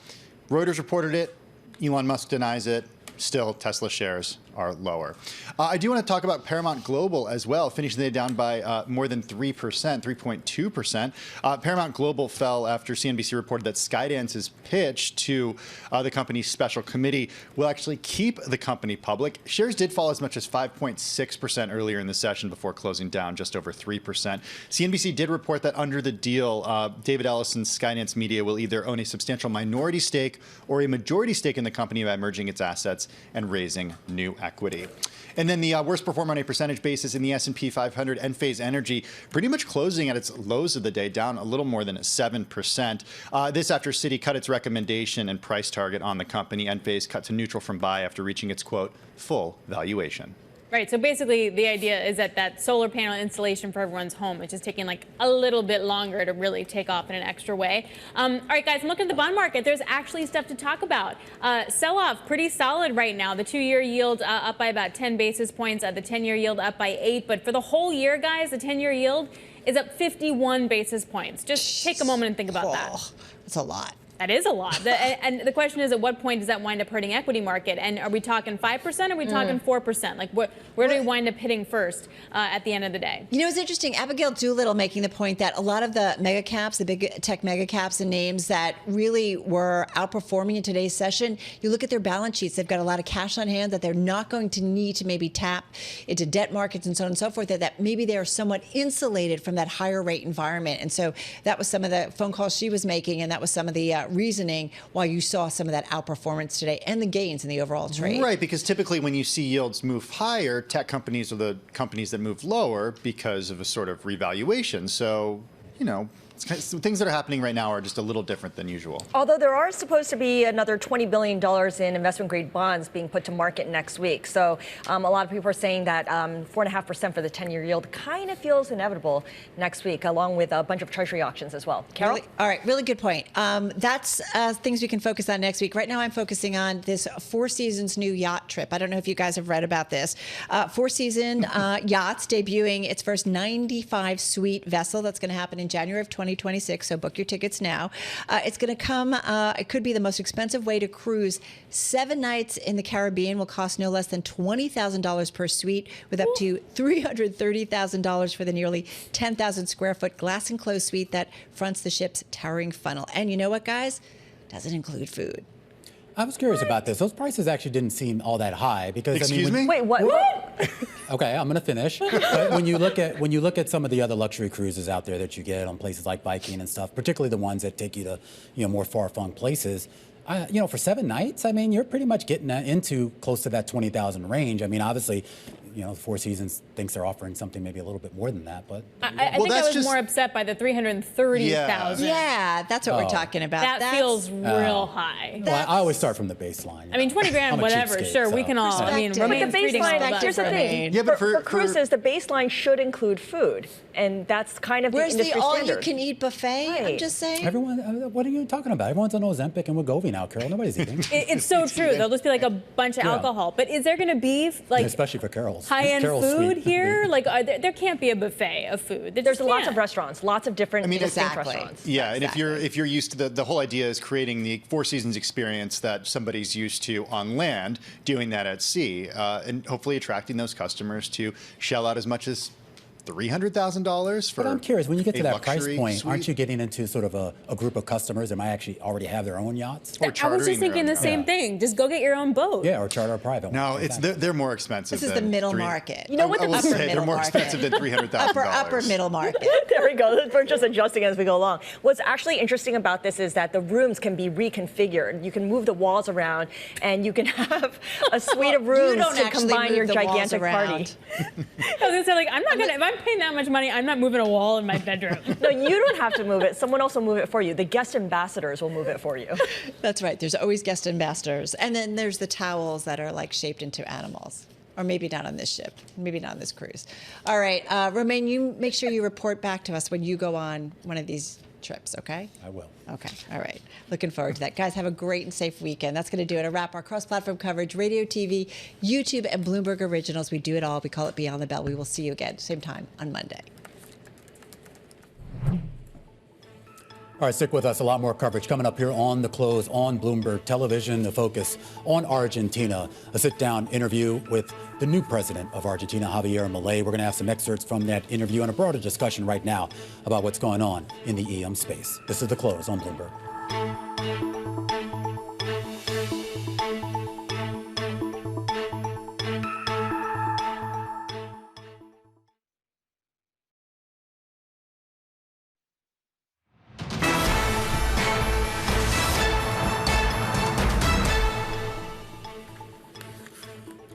Reuters reported it. Elon Musk denies it. Still, Tesla shares are lower. I do want to talk about Paramount Global as well, finishing the day down by more than 3%, 3.2%. Paramount Global fell after CNBC reported that Skydance's pitch to the company's special committee will actually keep the company public. Shares did fall as much as 5.6% earlier in the session before closing down just over 3%. CNBC did report that under the deal, David Ellison's Skydance Media will either own a substantial minority stake or a majority stake in the company by merging its assets and raising new equity. And then the worst performer on a percentage basis in the S&P 500, Enphase Energy, pretty much closing at its lows of the day, down a little more than 7%. This after Citi cut its recommendation and price target on the company. Enphase cut to neutral from buy after reaching its, quote, full valuation. Right, so basically the idea is that solar panel installation for everyone's home is just taking like a little bit longer to really take off in an extra way. All right, guys, look at the bond market. There's actually stuff to talk about. Sell-off pretty solid right now. The 2-year yield up by about 10 basis points. The 10-year yield up by 8. But for the whole year, guys, the 10-year yield is up 51 basis points. Just take a moment and think about that. That's a lot. That is a lot. And the question is, at what point does that wind up hurting equity market? And are we talking 5%? Or are we talking 4%? Like, where do we wind up hitting first at the end of the day? You know, it's interesting. Abigail Doolittle making the point that a lot of the mega caps, the big tech mega caps and names that really were outperforming in today's session, you look at their balance sheets. They've got a lot of cash on hand that they're not going to need to maybe tap into debt markets and so on and so forth, that maybe they are somewhat insulated from that higher rate environment. And so that was some of the phone calls she was making, and that was some of the reasoning why you saw some of that outperformance today and the gains in the overall trade. Right, because typically when you see yields move higher, tech companies are the companies that move lower because of a sort of revaluation. So, you know, things that are happening right now are just a little different than usual. Although there are supposed to be another $20 billion in investment-grade bonds being put to market next week. So a lot of people are saying that 4.5% for the 10-year yield kind of feels inevitable next week, along with a bunch of treasury auctions as well. Carol? All right, really good point. That's things we can focus on next week. Right now I'm focusing on this Four Seasons new yacht trip. I don't know if you guys have read about this. Four Seasons Yachts debuting its first 95-suite vessel. That's going to happen in January of 2026, so book your tickets now. It's going to come, it could be the most expensive way to cruise. 7 nights in the Caribbean will cost no less than $20,000 per suite, with up to $330,000 for the nearly 10,000 square foot glass enclosed suite that fronts the ship's towering funnel. And you know what, guys? Doesn't include food. I was curious about this. Those prices actually didn't seem all that high because Excuse me? Wait, what? Okay, I'm going to finish. But when you look at some of the other luxury cruises out there that you get on places like Viking and stuff, particularly the ones that take you to more far-flung places, for 7 nights, I mean, you're pretty much getting into close to that 20,000 range. I mean, obviously, Four Seasons thinks they're offering something maybe a little bit more than that, but I think I was more upset by the 330,000. Yeah, that's what we're talking about. That feels real high. Well, I always start from the baseline. I mean, 20 grand, whatever. Sure, we can all. I mean, but the baseline. Here's the thing. Yeah, but for cruises, the baseline should include food, and that's kind of the industry standard. Where's the all-you-can-eat buffet? Right. I'm just saying. Everyone, what are you talking about? Everyone's on Ozempic and Wegovy now, Carol. Nobody's eating. It's so true. There'll just be like a bunch of alcohol. But is there going to be especially for Carol's high-end food sweet. here? Like, there can't be a buffet of food. There's lots of restaurants, lots of different distinct restaurants. Yeah, and if you're used to the whole idea is creating the Four Seasons experience that somebody's used to on land, doing that at sea, and hopefully attracting those customers to shell out as much as $300,000 for. But I'm curious, when you get to a that price luxury point, suite? aren't you getting into sort of a group of customers that might actually already have their own yachts? Or I was just thinking the same thing. Just go get your own boat. Yeah, or charter a private one. No, they're more expensive. This is the middle market. You know what? I will say they're more expensive than $300,000. Upper middle market. There we go. We're just adjusting as we go along. What's actually interesting about this is that the rooms can be reconfigured. You can move the walls around, and you can have a suite of rooms to combine your gigantic party. I was gonna say, like, I'm not gonna. If I'm paying that much money, I'm not moving a wall in my bedroom. No, you don't have to move it. Someone else will move it for you. The guest ambassadors will move it for you. That's right. There's always guest ambassadors. And then there's the towels that are like shaped into animals. Or maybe not on this ship. Maybe not on this cruise. All right. Romain, you make sure you report back to us when you go on one of these trips, okay? I will. Okay. All right. Looking forward to that. Guys, have a great and safe weekend. That's going to do it. A wrap our cross-platform coverage, radio, TV, YouTube, and Bloomberg Originals. We do it all. We call it Beyond the Bell. We will see you again, same time on Monday. All right, stick with us. A lot more coverage coming up here on The Close on Bloomberg Television. The focus on Argentina. A sit-down interview with the new president of Argentina, Javier Milei. We're going to have some excerpts from that interview and a broader discussion right now about what's going on in the EM space. This is The Close on Bloomberg.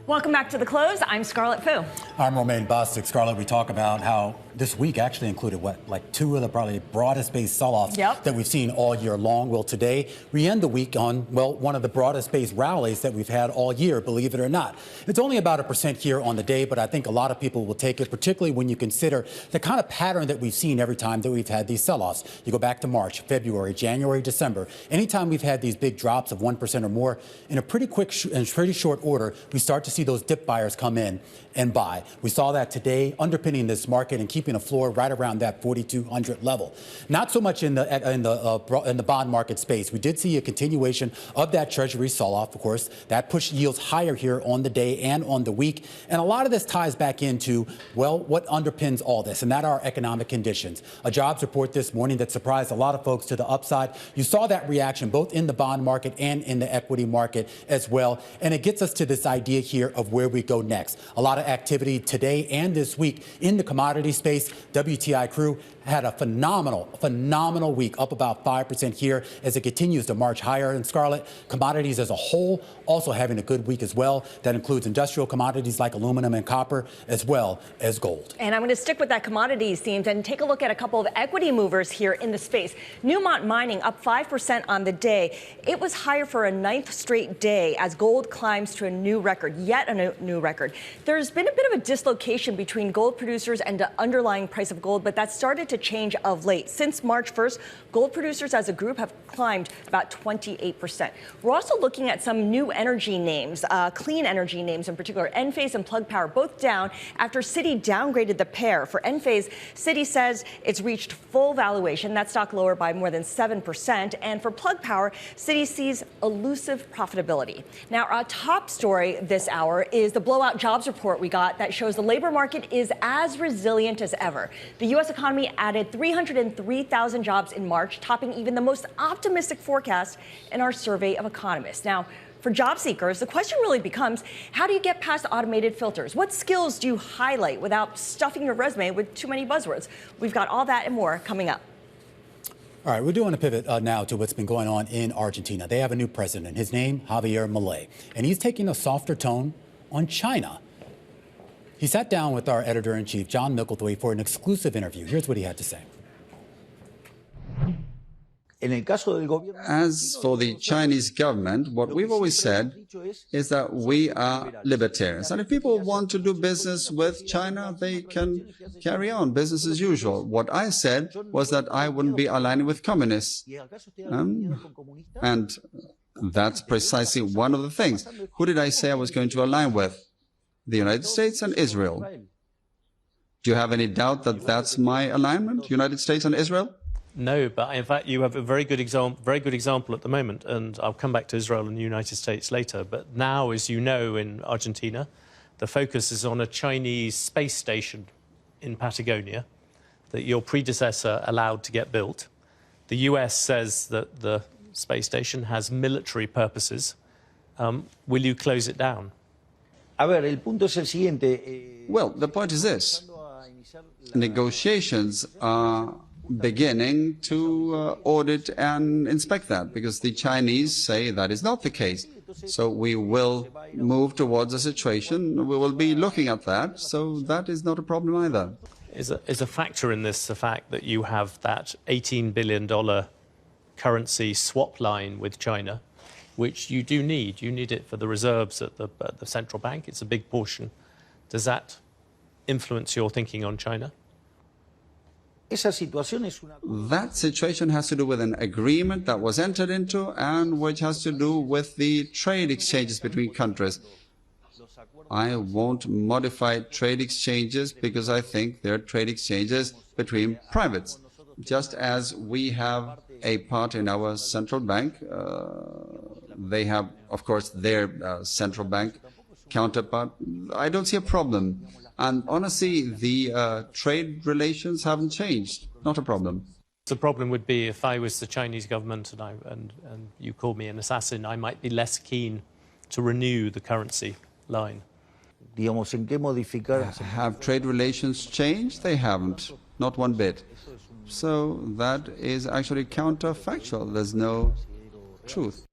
Welcome back to The Close. I'm Scarlett Fu. I'm Romain Bostic. Scarlett, we talk about how this week actually included like two of the probably broadest based sell-offs that we've seen all year long. Well, today we end the week on, well, one of the broadest based rallies that we've had all year, believe it or not. It's only about 1% here on the day, but I think a lot of people will take it, particularly when you consider the kind of pattern that we've seen every time that we've had these sell-offs. You go back to March, February, January, December. Anytime we've had these big drops of 1% or more, in a pretty quick and pretty short order, we start to see those dip buyers come in and buy. We saw that today, underpinning this market and keeping a floor right around that 4,200 level. Not so much in the bond market space. We did see a continuation of that Treasury sell-off, of course. That pushed yields higher here on the day and on the week. And a lot of this ties back into, well, what underpins all this, and that are economic conditions. A jobs report this morning that surprised a lot of folks to the upside. You saw that reaction both in the bond market and in the equity market as well. And it gets us to this idea here of where we go next. A lot of activity today and this week in the commodity space. WTI crude had a phenomenal week, up about 5% here as it continues to march higher. And Scarlett, commodities as a whole also having a good week as well. That includes industrial commodities like aluminum and copper, as well as gold. And I'm going to stick with that commodities themes and take a look at a couple of equity movers here in the space. Newmont Mining up 5% on the day. It was higher for a 9th straight day as gold climbs to a new record, yet a new record. There's been a bit of a dislocation between gold producers and the underlying price of gold, but that started to change of late. Since March 1st, gold producers as a group have climbed about 28%. We're also looking at some new energy names, clean energy names in particular. Enphase and Plug Power both down after Citi downgraded the pair. For Enphase, Citi says it's reached full valuation. That stock lower by more than 7%. And for Plug Power, Citi sees elusive profitability. Now, our top story this hour is the blowout jobs report we got that shows the labor market is as resilient as ever. The U.S. economy added 303,000 jobs in March, topping even the most optimistic forecast in our survey of economists. Now, for job seekers, the question really becomes, how do you get past automated filters? What skills do you highlight without stuffing your resume with too many buzzwords? We've got all that and more coming up. All right, we do want to pivot now to what's been going on in Argentina. They have a new president. His name, Javier Milei, and he's taking a softer tone on China. He sat down with our editor-in-chief, John Micklethwait, for an exclusive interview. Here's what he had to say. As for the Chinese government, what we've always said is that we are libertarians. And if people want to do business with China, they can carry on business as usual. What I said was that I wouldn't be aligning with communists. And that's precisely one of the things. Who did I say I was going to align with? The United States and Israel. Do you have any doubt that that's my alignment, United States and Israel? No, but in fact, you have a very good example at the moment, and I'll come back to Israel and the United States later. But now, as you know, in Argentina, the focus is on a Chinese space station in Patagonia that your predecessor allowed to get built. The US says that the space station has military purposes. Will you close it down? Well, the point is this. Negotiations are beginning to audit and inspect that, because the Chinese say that is not the case. So we will move towards a situation, we will be looking at that, so that is not a problem either. Is a factor in this the fact that you have that $18 billion currency swap line with China, which you do need? You need it for the reserves at the central bank. It's a big portion. Does that influence your thinking on China? That situation has to do with an agreement that was entered into and which has to do with the trade exchanges between countries. I won't modify trade exchanges because I think they're trade exchanges between privates. Just as we have a part in our central bank, they have, of course, their central bank counterpart. I don't see a problem. And honestly, the trade relations haven't changed. Not a problem. The problem would be if I was the Chinese government and you called me an assassin, I might be less keen to renew the currency line. Have trade relations changed? They haven't. Not one bit. So that is actually counterfactual. There's no truth.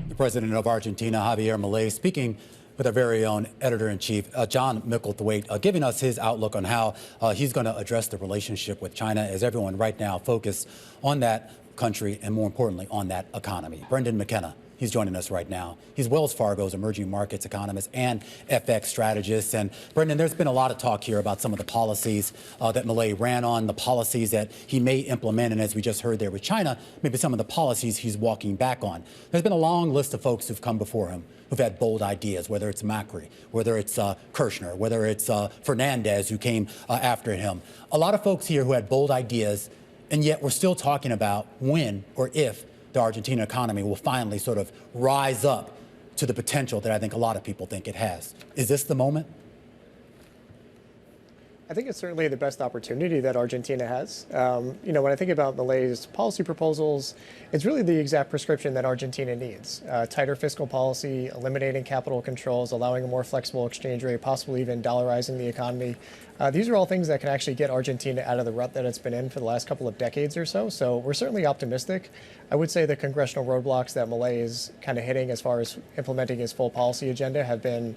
The president of Argentina, Javier Milei, speaking with our very own editor-in-chief, John Micklethwaite, giving us his outlook on how he's going to address the relationship with China as everyone right now focused on that country and, more importantly, on that economy. Brendan McKenna, he's joining us right now. He's Wells Fargo's emerging markets economist and FX strategist. And Brendan, there's been a lot of talk here about some of the policies that Milei ran on, the policies that he may implement, and as we just heard there with China, maybe some of the policies he's walking back on. There's been a long list of folks who've come before him who've had bold ideas, whether it's Macri, whether it's Kirchner, whether it's Fernandez who came after him. A lot of folks here who had bold ideas, and yet we're still talking about when or if the Argentina economy will finally sort of rise up to the potential that I think a lot of people think it has. Is this the moment? I think it's certainly the best opportunity that Argentina has. When I think about Milei's policy proposals, it's really the exact prescription that Argentina needs. Tighter fiscal policy, eliminating capital controls, allowing a more flexible exchange rate, possibly even dollarizing the economy. These are all things that can actually get Argentina out of the rut that it's been in for the last couple of decades or so. So we're certainly optimistic. I would say the congressional roadblocks that Milei is kind of hitting as far as implementing his full policy agenda have been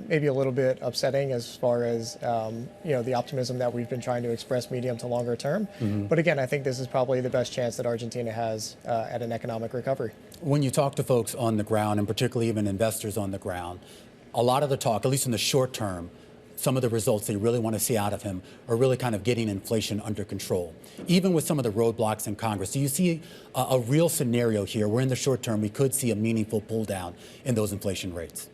maybe a little bit upsetting as far as the optimism that we've been trying to express medium to longer term. Mm-hmm. But again, I think this is probably the best chance that Argentina has at an economic recovery. When you talk to folks on the ground, and particularly even investors on the ground, a lot of the talk, at least in the short term, some of the results they really want to see out of him are really kind of getting inflation under control. Even with some of the roadblocks in Congress, do you see a real scenario here where in the short term we could see a meaningful pull down in those inflation rates?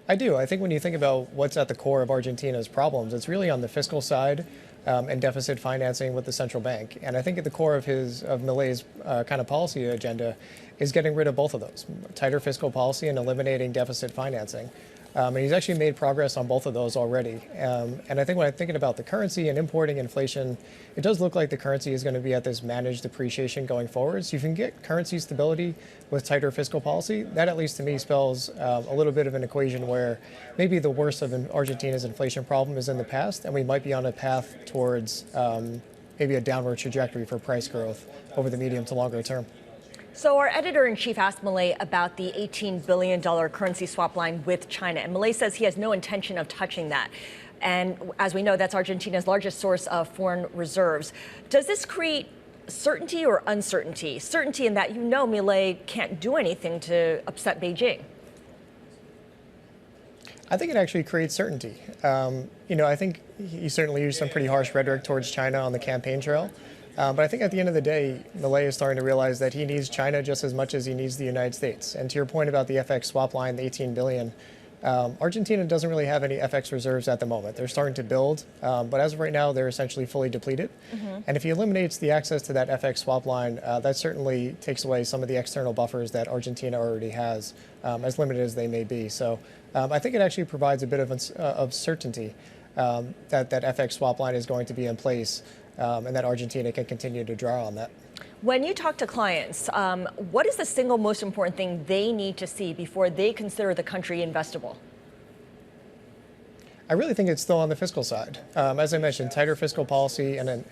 I do. I think when you think about what's at the core of Argentina's problems, it's really on the fiscal side and deficit financing with the central bank. And I think at the core of Milei's kind of policy agenda is getting rid of both of those, tighter fiscal policy and eliminating deficit financing. And he's actually made progress on both of those already. And I think when I'm thinking about the currency and importing inflation, it does look like the currency is going to be at this managed depreciation going forward. So you can get currency stability with tighter fiscal policy. That, at least to me, spells a little bit of an equation where maybe the worst of Argentina's inflation problem is in the past, and we might be on a path towards maybe a downward trajectory for price growth over the medium to longer term. So our editor-in-chief asked Milei about the $18 billion currency swap line with China, and Milei says he has no intention of touching that. And as we know, that's Argentina's largest source of foreign reserves. Does this create certainty or uncertainty? Certainty in that Milei can't do anything to upset Beijing. I think it actually creates certainty. I think he certainly used some pretty harsh rhetoric towards China on the campaign trail. But I think at the end of the day, Milei is starting to realize that he needs China just as much as he needs the United States. And to your point about the FX swap line, the $18 billion, Argentina doesn't really have any FX reserves at the moment. They're starting to build, but as of right now, they're essentially fully depleted. Mm-hmm. And if he eliminates the access to that FX swap line, that certainly takes away some of the external buffers that Argentina already has, as limited as they may be. So I think it actually provides a bit of certainty. that FX swap line is going to be in place, and that Argentina can continue to draw on that. When you talk to clients, what is the single most important thing they need to see before they consider the country investable? I really think it's still on the fiscal side. As I mentioned, tighter fiscal policy and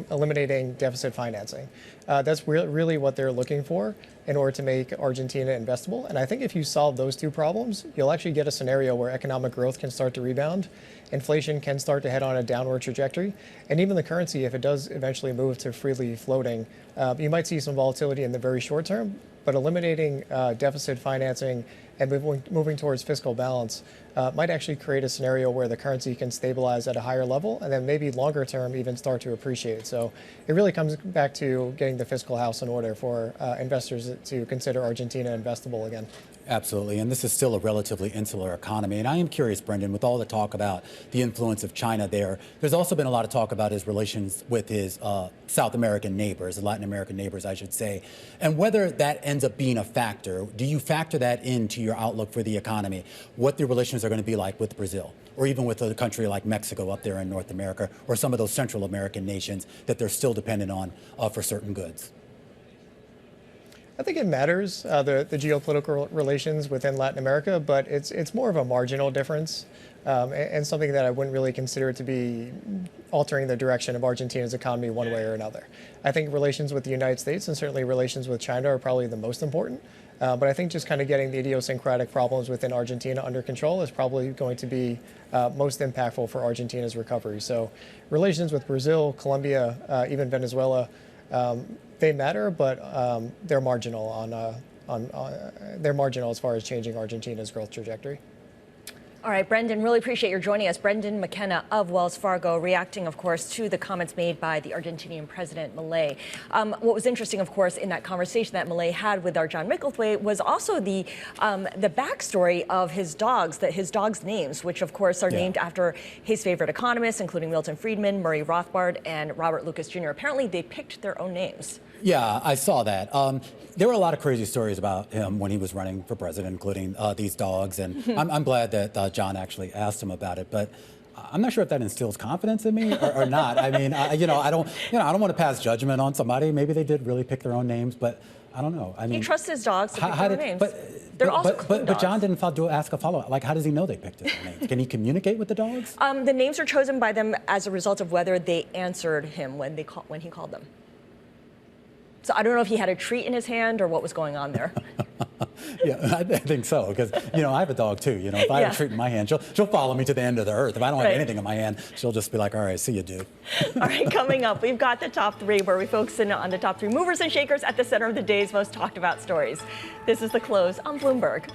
eliminating deficit financing. That's really what they're looking for in order to make Argentina investable. And I think if you solve those two problems, you'll actually get a scenario where economic growth can start to rebound, inflation can start to head on a downward trajectory, and even the currency, if it does eventually move to freely floating, you might see some volatility in the very short term, but eliminating deficit financing and moving towards fiscal balance might actually create a scenario where the currency can stabilize at a higher level and then maybe longer term even start to appreciate. So it really comes back to getting the fiscal house in order for investors to consider Argentina investable again. Absolutely, and this is still a relatively insular economy. And I am curious, Brendan, with all the talk about the influence of China there's also been a lot of talk about his relations with his South American neighbors, Latin American neighbors, I should say, and whether that ends up being a factor. Do you factor that into your outlook for the economy, what the relations are going to be like with Brazil, or even with a country like Mexico up there in North America, or some of those Central American nations that they're still dependent on for certain goods? I think it matters, the geopolitical relations within Latin America, but it's more of a marginal difference and something that I wouldn't really consider to be altering the direction of Argentina's economy one way or another. I think relations with the United States and certainly relations with China are probably the most important. But I think just kind of getting the idiosyncratic problems within Argentina under control is probably going to be most impactful for Argentina's recovery. So relations with Brazil, Colombia, even Venezuela, they matter, but they're marginal they're marginal as far as changing Argentina's growth trajectory. All right, Brendan, really appreciate your joining us. Brendan McKenna of Wells Fargo, reacting, of course, to the comments made by the Argentinian President Milei. What was interesting, of course, in that conversation that Milei had with our John Micklethwaite was also the backstory of his dogs names, which, of course, are named after his favorite economists, including Milton Friedman, Murray Rothbard, and Robert Lucas Jr. Apparently, they picked their own names. Yeah, I saw that. There were a lot of crazy stories about him when he was running for president, including these dogs. And I'm glad that John actually asked him about it. But I'm not sure if that instills confidence in me or not. I mean, I don't want to pass judgment on somebody. Maybe they did really pick their own names, but I don't know. I mean, he trusts his dogs to pick their own names. But John didn't ask a follow-up. Like, how does he know they picked their names? Can he communicate with the dogs? The names are chosen by them as a result of whether they answered him when he called them. So I don't know if he had a treat in his hand or what was going on there. Yeah, I think so, because, I have a dog too. If I have a treat in my hand, she'll follow me to the end of the earth. If I don't have anything in my hand, she'll just be like, all right, see you, dude. All right, coming up, we've got the top three, where we focus in on the top three movers and shakers at the center of the day's most talked about stories. This is The Close on Bloomberg.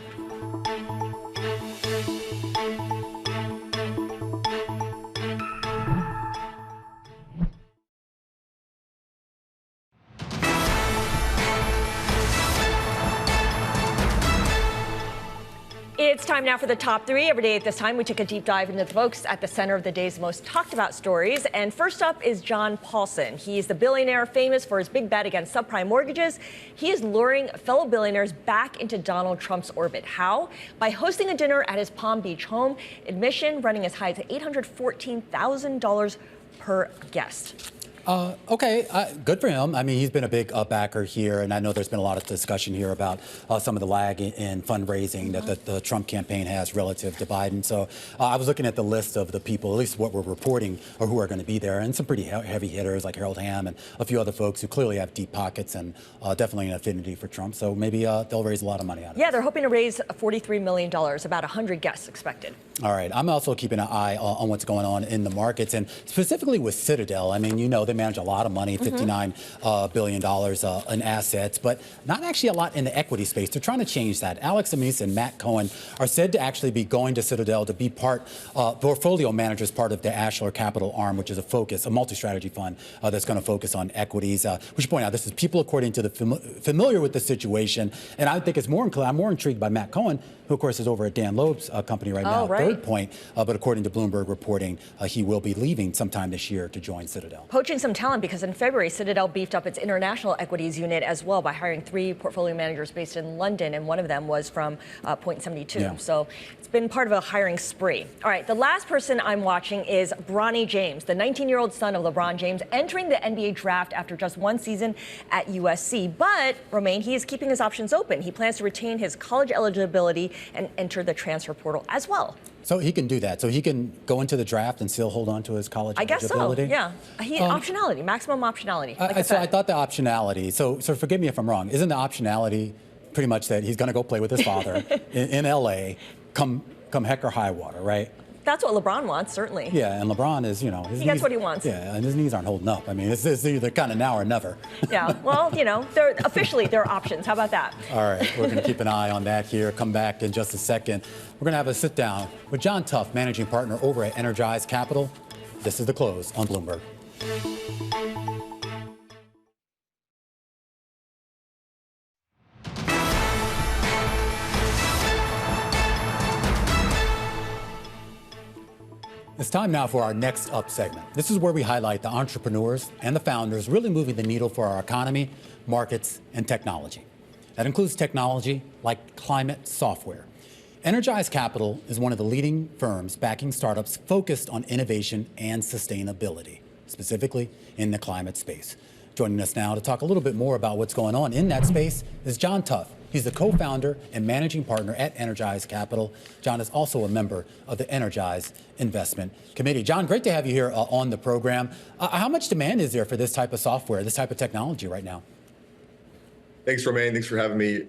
It's time now for the top three. Every day at this time, we take a deep dive into the folks at the center of the day's most talked about stories. And first up is John Paulson. He's the billionaire famous for his big bet against subprime mortgages. He is luring fellow billionaires back into Donald Trump's orbit. How? By hosting a dinner at his Palm Beach home, admission running as high as $814,000 per guest. Okay, good for him. I mean, he's been a big backer here, and I know there's been a lot of discussion here about some of the lag in fundraising that the Trump campaign has relative to Biden. So I was looking at the list of the people, at least what we're reporting, or who are going to be there, and some pretty heavy hitters like Harold Hamm and a few other folks who clearly have deep pockets and definitely an affinity for Trump. So maybe they'll raise a lot of money out of it. Yeah, they're hoping to raise $43 million, about 100 guests expected. All right. I'm also keeping an eye on what's going on in the markets, and specifically with Citadel. I mean, they manage a lot of money, $59 billion in assets, but not actually a lot in the equity space. They're trying to change that. Alex Amis and Matt Cohen are said to actually be going to Citadel to be portfolio managers, part of the Ashler Capital arm, which is a multi-strategy fund that's going to focus on equities. We should point out, this is people according to the familiar with the situation, and I think I'm more intrigued by Matt Cohen, who, of course, is over at Dan Loeb's company right now, third point, but according to Bloomberg reporting, he will be leaving sometime this year to join Citadel. Poaching some talent, because in February, Citadel beefed up its international equities unit as well by hiring 3 portfolio managers based in London, and one of them was from Point 72. Yeah. So it's been part of a hiring spree. All right, the last person I'm watching is Bronny James, the 19-year-old son of LeBron James, entering the NBA draft after just 1 season at USC. But, Romaine, he is keeping his options open. He plans to retain his college eligibility and enter the transfer portal as well. So he can do that. So he can go into the draft and still hold on to his college eligibility? I guess so, yeah. Optionality, maximum optionality. So I thought the optionality, so forgive me if I'm wrong, isn't the optionality pretty much that he's going to go play with his father in L.A., come heck or high water, right? That's what LeBron wants, certainly. Yeah, and LeBron is, his he knees, gets what he wants. Yeah, and his knees aren't holding up. I mean, it's either kind of now or never. Yeah, well, they're officially there are options. How about that? All right, we're going to keep an eye on that here. Come back in just a second. We're going to have a sit down with John Tuff, managing partner over at Energize Capital. This is The Close on Bloomberg. It's time now for our Next Up segment. This is where we highlight the entrepreneurs and the founders really moving the needle for our economy, markets, and technology. That includes technology like climate software. Energize Capital is one of the leading firms backing startups focused on innovation and sustainability, specifically in the climate space. Joining us now to talk a little bit more about what's going on in that space is John Tuff. He's the co-founder and managing partner at Energize Capital. John is also a member of the Energize Investment Committee. John, great to have you here on the program. How much demand is there for this type of software, this type of technology right now? Thanks, Romaine. Thanks for having me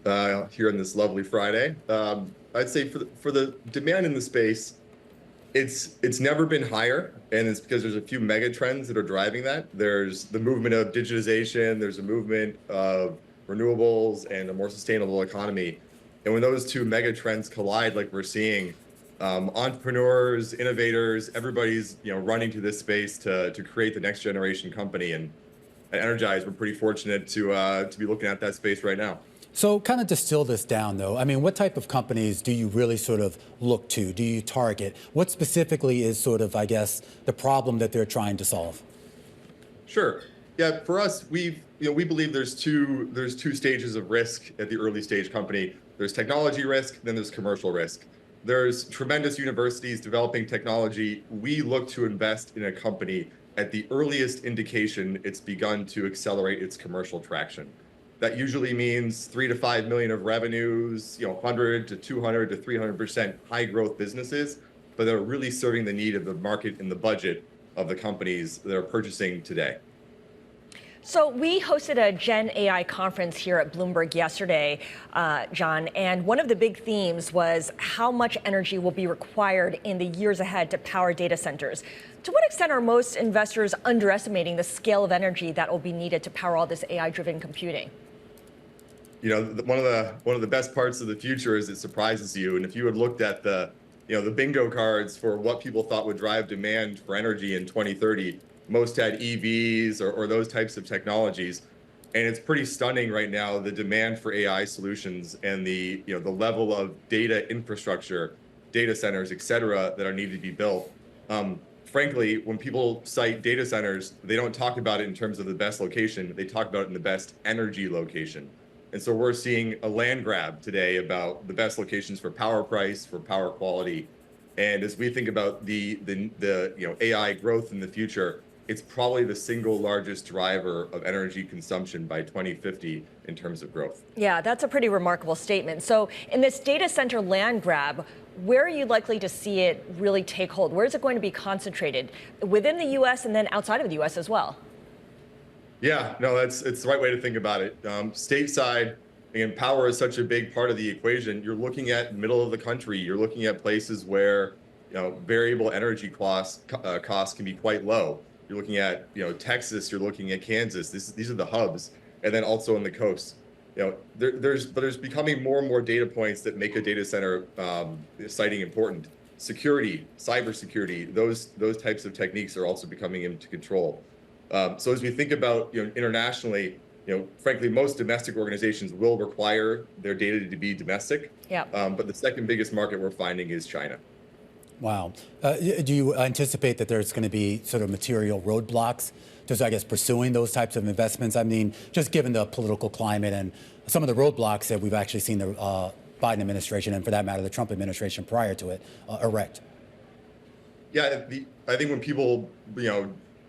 here on this lovely Friday. I'd say for the demand in the space, it's never been higher, and it's because there's a few mega trends that are driving that. There's the movement of digitization, there's a movement of renewables and a more sustainable economy. And when those two mega trends collide, like we're seeing, entrepreneurs, innovators, everybody's running to this space to create the next generation company. And at Energize, we're pretty fortunate to be looking at that space right now. So kind of distill this down, though. I mean, what type of companies do you really sort of look to? Do you target? What specifically is sort of, I guess, the problem that they're trying to solve? Sure. Yeah, for us, we believe there's two stages of risk at the early stage company. There's technology risk, then there's commercial risk. There's tremendous universities developing technology. We look to invest in a company at the earliest indication it's begun to accelerate its commercial traction. That usually means 3 to 5 million of revenues, 100 to 200 to 300% high growth businesses, but they're really serving the need of the market and the budget of the companies that are purchasing today. So we hosted a Gen AI conference here at Bloomberg yesterday, John, and one of the big themes was how much energy will be required in the years ahead to power data centers. To what extent are most investors underestimating the scale of energy that will be needed to power all this AI-driven computing? One of the best parts of the future is it surprises you. And if you had looked at the bingo cards for what people thought would drive demand for energy in 2030, most had EVs or those types of technologies. And it's pretty stunning right now, the demand for AI solutions and the level of data infrastructure, data centers, et cetera, that are needed to be built. Frankly, when people cite data centers, they don't talk about it in terms of the best location. They talk about it in the best energy location. And so we're seeing a land grab today about the best locations for power price, for power quality. And as we think about the AI growth in the future, it's probably the single largest driver of energy consumption by 2050 in terms of growth. Yeah, that's a pretty remarkable statement. So in this data center land grab, where are you likely to see it really take hold? Where is it going to be concentrated? Within the U.S. and then outside of the U.S. as well? Yeah, no, it's the right way to think about it. Stateside, again, power is such a big part of the equation. You're looking at middle of the country. You're looking at places where variable energy costs can be quite low. You're looking at Texas. You're looking at Kansas. These are the hubs, and then also on the coast. There's becoming more and more data points that make a data center siting important. Security, cybersecurity, those types of techniques are also becoming into control. So as we think about internationally, frankly, most domestic organizations will require their data to be domestic. Yeah. But the second biggest market we're finding is China. Wow. Do you anticipate that there's going to be sort of material roadblocks to, I guess, pursuing those types of investments? I mean, just given the political climate and some of the roadblocks that we've actually seen the Biden administration, and for that matter, the Trump administration prior to it, erect. Yeah, I think when people,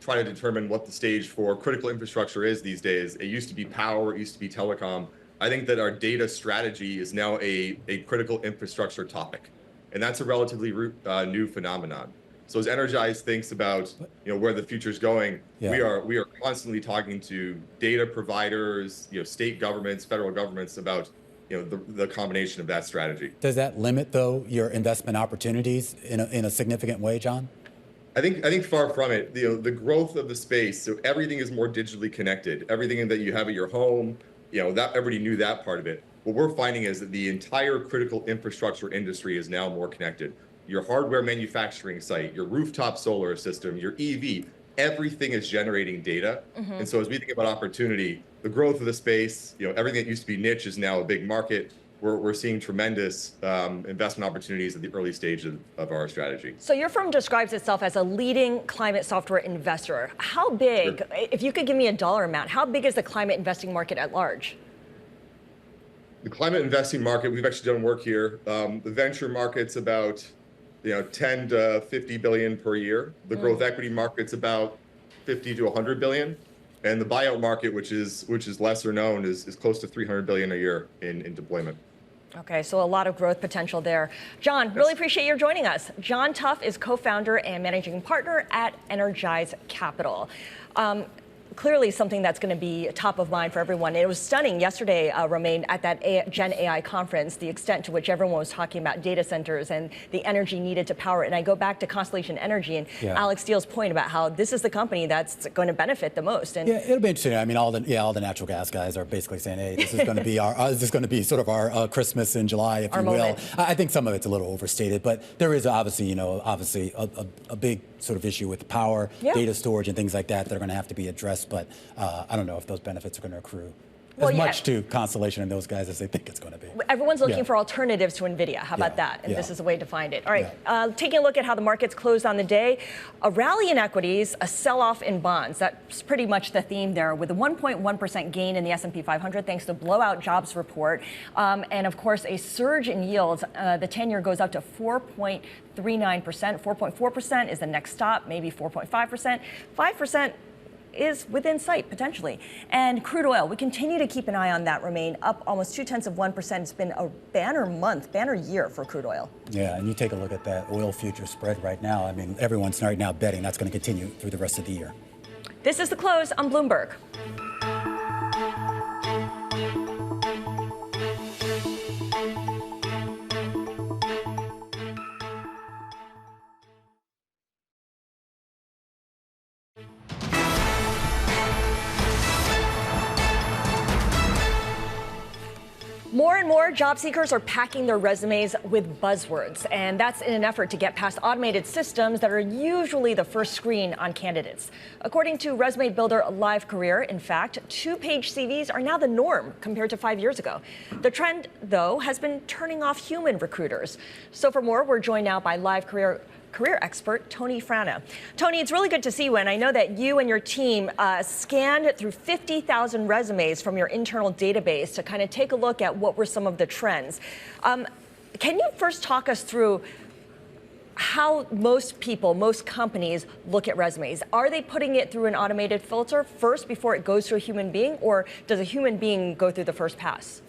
try to determine what the stage for critical infrastructure is these days, it used to be power, it used to be telecom. I think that our data strategy is now a critical infrastructure topic. And that's a relatively new phenomenon. So as Energize thinks about where the future's going, we are constantly talking to data providers, state governments, federal governments about the combination of that strategy. Does that limit, though, your investment opportunities in a significant way, John? I think far from it. The growth of the space, so everything is more digitally connected. Everything that you have at your home, that everybody knew that part of it. What we're finding is that the entire critical infrastructure industry is now more connected. Your hardware manufacturing site, your rooftop solar system, your EV, everything is generating data. Mm-hmm. And so as we think about opportunity, the growth of the space, everything that used to be niche is now a big market. We're seeing tremendous investment opportunities at the early stage of our strategy. So your firm describes itself as a leading climate software investor. How big, if you could give me a dollar amount, how big is the climate investing market at large? The climate investing market, we've actually done work here. The venture market's about 10 to 50 billion per year. The growth equity market's about 50 to 100 billion. And the buyout market, which is lesser known, is close to 300 billion a year in deployment. Okay, so a lot of growth potential there. John, really appreciate your joining us. John Tuff is co-founder and managing partner at Energize Capital. Clearly something that's going to be top of mind for everyone. It was stunning yesterday, Romain, at that Gen AI conference, the extent to which everyone was talking about data centers and the energy needed to power it. And I go back to Constellation Energy and Alex Steele's point about how this is the company that's going to benefit the most. And it'll be interesting. I mean, all the natural gas guys are basically saying, hey, this is going to be sort of our Christmas in July, if you will. I think some of it's a little overstated, but there is obviously a big sort of issue with power, data storage, and things like that are going to have to be addressed. But I don't know if those benefits are going to accrue as much to Constellation and those guys as they think it's going to be. Everyone's looking for alternatives to NVIDIA. How about that? And this is a way to find it. All right, taking a look at how the markets closed on the day. A rally in equities, a sell-off in bonds. That's pretty much the theme there, with a 1.1% gain in the S&P 500 thanks to blowout jobs report. And of course, a surge in yields. The 10-year goes up to 4.39%. 4.4% is the next stop, maybe 4.5%. 5% is within sight, potentially. And crude oil, we continue to keep an eye on that, Romain, up almost 0.2%. It's been a banner year for crude oil. Yeah, and you take a look at that oil future spread right now. I mean, everyone's right now betting that's going to continue through the rest of the year. This is The Close on Bloomberg. More and more job seekers are packing their resumes with buzzwords, and that's in an effort to get past automated systems that are usually the first screen on candidates. According to resume builder Live Career, in fact, two-page CVs are now the norm compared to 5 years ago. The trend, though, has been turning off human recruiters. So for more, we're joined now by Live Career expert Tony Frana. Tony, it's really good to see you, and I know that you and your team scanned through 50,000 resumes from your internal database to kind of take a look at what were some of the trends. Can you first talk us through how most people, most companies look at resumes? Are they putting it through an automated filter first before it goes to a human being, or does a human being go through the first pass?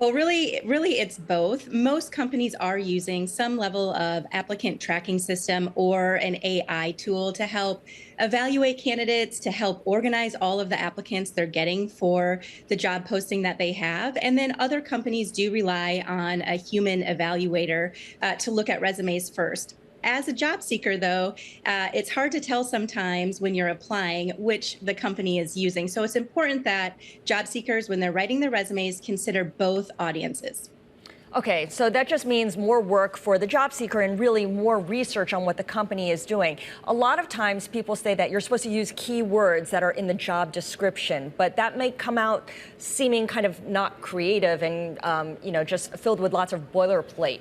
Well, really, it's both. Most companies are using some level of applicant tracking system or an AI tool to help evaluate candidates, to help organize all of the applicants they're getting for the job posting that they have. And then other companies do rely on a human evaluator to look at resumes first. As a job seeker, though, it's hard to tell sometimes when you're applying which the company is using. So it's important that job seekers, when they're writing their resumes, consider both audiences. Okay, so that just means more work for the job seeker and really more research on what the company is doing. A lot of times people say that you're supposed to use keywords that are in the job description, but that may come out seeming kind of not creative and just filled with lots of boilerplate.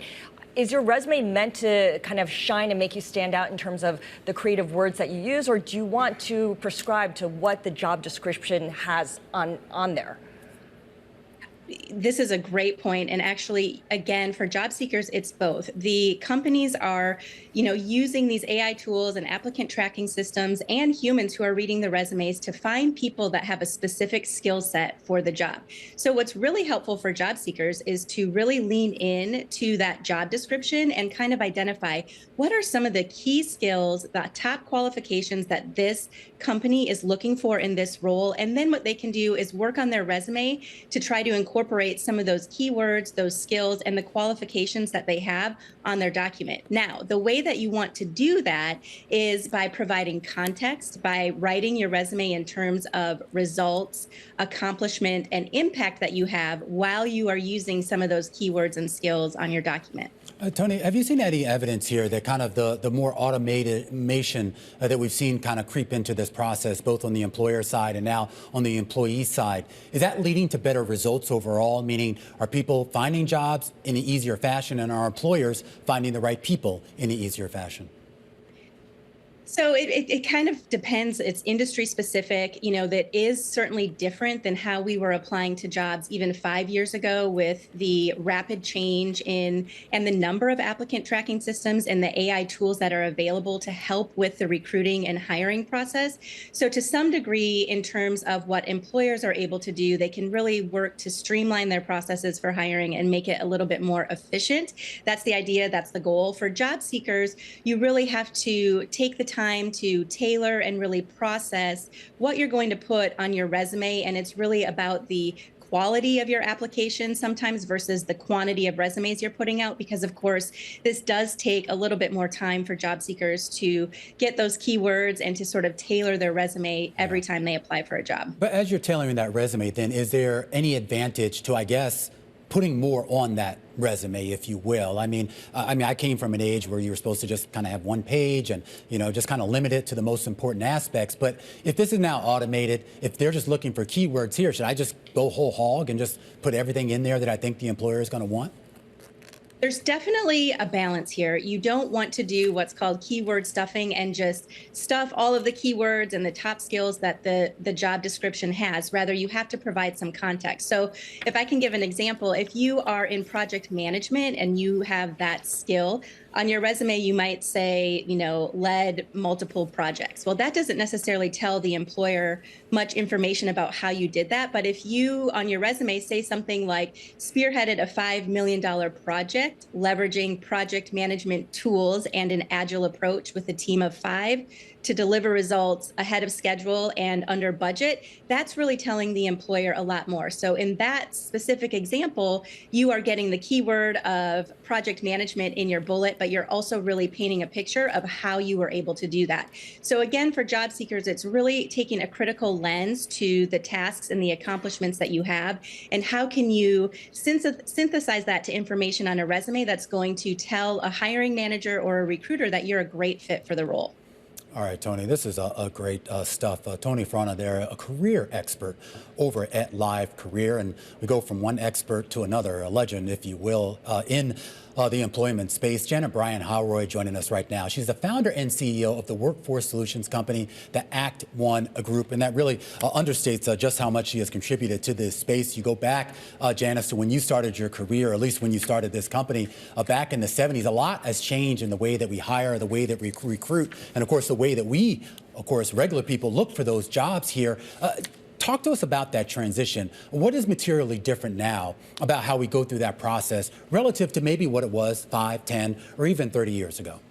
Is your resume meant to kind of shine and make you stand out in terms of the creative words that you use, or do you want to prescribe to what the job description has on there? This is a great point. And actually, again, for job seekers, it's both. The companies are, using these AI tools and applicant tracking systems and humans who are reading the resumes to find people that have a specific skill set for the job. So what's really helpful for job seekers is to really lean in to that job description and kind of identify what are some of the key skills, the top qualifications that this company is looking for in this role. And then what they can do is work on their resume to try to incorporate some of those keywords, those skills, and the qualifications that they have on their document. Now, the way that you want to do that is by providing context, by writing your resume in terms of results, accomplishment, and impact that you have while you are using some of those keywords and skills on your document. Tony, have you seen any evidence here that kind of the more automation that we've seen kind of creep into this process, both on the employer side and now on the employee side, is that leading to better results overall? Meaning, are people finding jobs in an easier fashion, and are employers finding the right people in an easier fashion? So it kind of depends. It's industry specific. That is certainly different than how we were applying to jobs even 5 years ago, with the rapid change and the number of applicant tracking systems and the AI tools that are available to help with the recruiting and hiring process. So to some degree, in terms of what employers are able to do, they can really work to streamline their processes for hiring and make it a little bit more efficient. That's the idea. That's the goal. For job seekers, you really have to take the time to tailor and really process what you're going to put on your resume. And it's really about the quality of your application sometimes versus the quantity of resumes you're putting out, because of course this does take a little bit more time for job seekers to get those keywords and to sort of tailor their resume every time they apply for a job. But as you're tailoring that resume, then is there any advantage to, I guess, putting more on that resume, if you will? I mean, I came from an age where you were supposed to just kind of have one page and, just kind of limit it to the most important aspects. But if this is now automated, if they're just looking for keywords here, should I just go whole hog and just put everything in there that I think the employer is going to want? There's definitely a balance here. You don't want to do what's called keyword stuffing and just stuff all of the keywords and the top skills that the job description has. Rather, you have to provide some context. So if I can give an example, if you are in project management and you have that skill, on your resume, you might say, led multiple projects. Well, that doesn't necessarily tell the employer much information about how you did that. But if you, on your resume, say something like spearheaded a $5 million project, leveraging project management tools and an agile approach with a team of 5 to deliver results ahead of schedule and under budget, that's really telling the employer a lot more. So in that specific example, you are getting the keyword of project management in your bullet, but you're also really painting a picture of how you were able to do that. So again, for job seekers, it's really taking a critical lens to the tasks and the accomplishments that you have, and how can you synthesize that to information on a resume that's going to tell a hiring manager or a recruiter that you're a great fit for the role. All right, Tony, this is a great stuff. Tony Frana there, a career expert over at Live Career. And we go from one expert to another, a legend, if you will, in the employment space. Janet Bryan Howroy joining us right now. She's the founder and CEO of the workforce solutions company, the Act One Group. And that really understates just how much she has contributed to this space. You go back, Janice, to when you started your career, or at least when you started this company back in the 70s. A lot has changed in the way that we hire, the way that we recruit, and of course, the way that we, of course, regular people look for those jobs here. Talk to us about that transition. What is materially different now about how we go through that process relative to maybe what it was 5, 10, or even 30 years ago?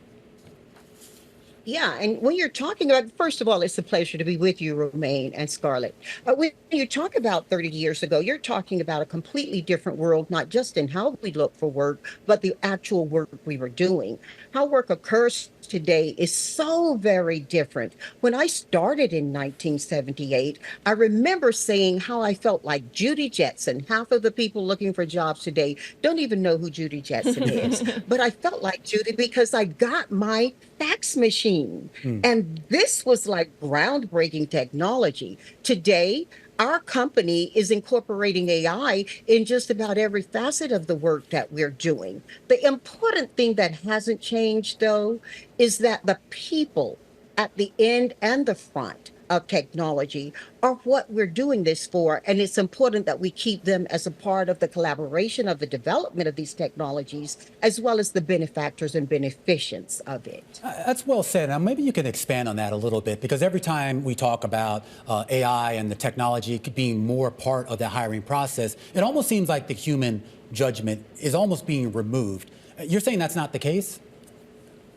Yeah, and when you're talking about, first of all, it's a pleasure to be with you, Romaine and Scarlett. But when you talk about 30 years ago, you're talking about a completely different world, not just in how we look for work, but the actual work we were doing. How work occurs today is so very different. When I started in 1978, I remember saying how I felt like Judy Jetson. Half of the people looking for jobs today don't even know who Judy Jetson is. But I felt like Judy because I got my fax machine. machine. And this was like groundbreaking technology. Today, our company is incorporating AI in just about every facet of the work that we're doing. The important thing that hasn't changed, though, is that the people at the end and the front of technology are what we're doing this for. And it's important that we keep them as a part of the collaboration of the development of these technologies, as well as the benefactors and beneficiaries of it. That's well said. Now, maybe you can expand on that a little bit, because every time we talk about AI and the technology being more part of the hiring process, it almost seems like the human judgment is almost being removed. You're saying that's not the case?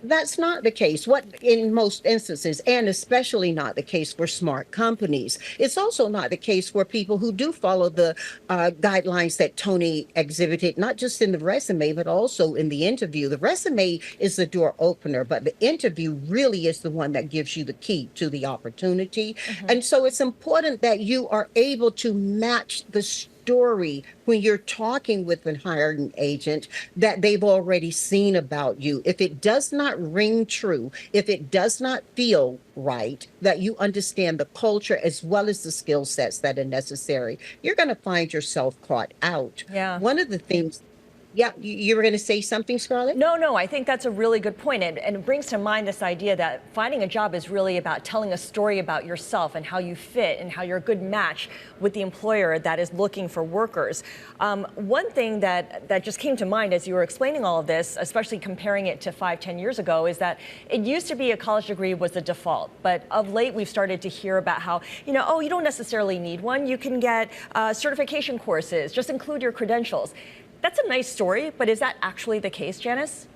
That's not the case. What in most instances, and especially not the case for smart companies. It's also not the case for people who do follow the guidelines that Tony exhibited, not just in the resume, but also in the interview. The resume is the door opener, but the interview really is the one that gives you the key to the opportunity. And so it's important that you are able to match the story when you're talking with a hiring agent that they've already seen about you. If it does not ring true, if it does not feel right, that you understand the culture as well as the skill sets that are necessary, you're going to find yourself caught out. Yeah. One of the things, yeah, you were going to say something, Scarlett? No, I think that's a really good point. And it brings to mind this idea that finding a job is really about telling a story about yourself and how you fit and how you're a good match with the employer that is looking for workers. One thing that just came to mind as you were explaining all of this, especially comparing it to 5-10 years ago, is that it used to be a college degree was the default. But of late, we've started to hear about how, you don't necessarily need one. You can get certification courses, just include your credentials. That's a nice story, but is that actually the case, Janice?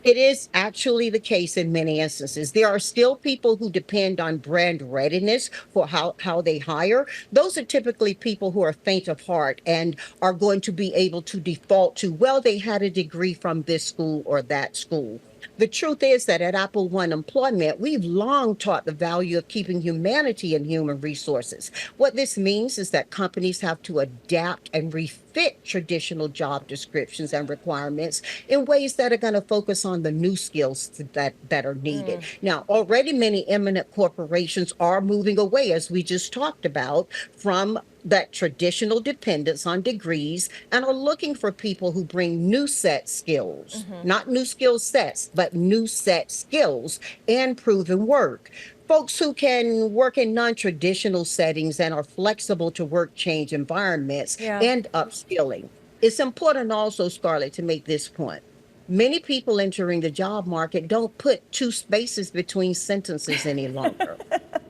It is actually the case in many instances. There are still people who depend on brand readiness for how they hire. Those are typically people who are faint of heart and are going to be able to default to, well, they had a degree from this school or that school. The truth is that at Apple One Employment, we've long taught the value of keeping humanity in human resources. What this means is that companies have to adapt and refit traditional job descriptions and requirements in ways that are going to focus on the new skills that are needed. Now, already many eminent corporations are moving away, as we just talked about, from that traditional dependence on degrees and are looking for people who bring new set skills, not new skill sets, but new set skills and proven work. Folks who can work in non-traditional settings and are flexible to work change environments and upskilling. It's important also, Scarlett, to make this point. Many people entering the job market don't put two spaces between sentences any longer.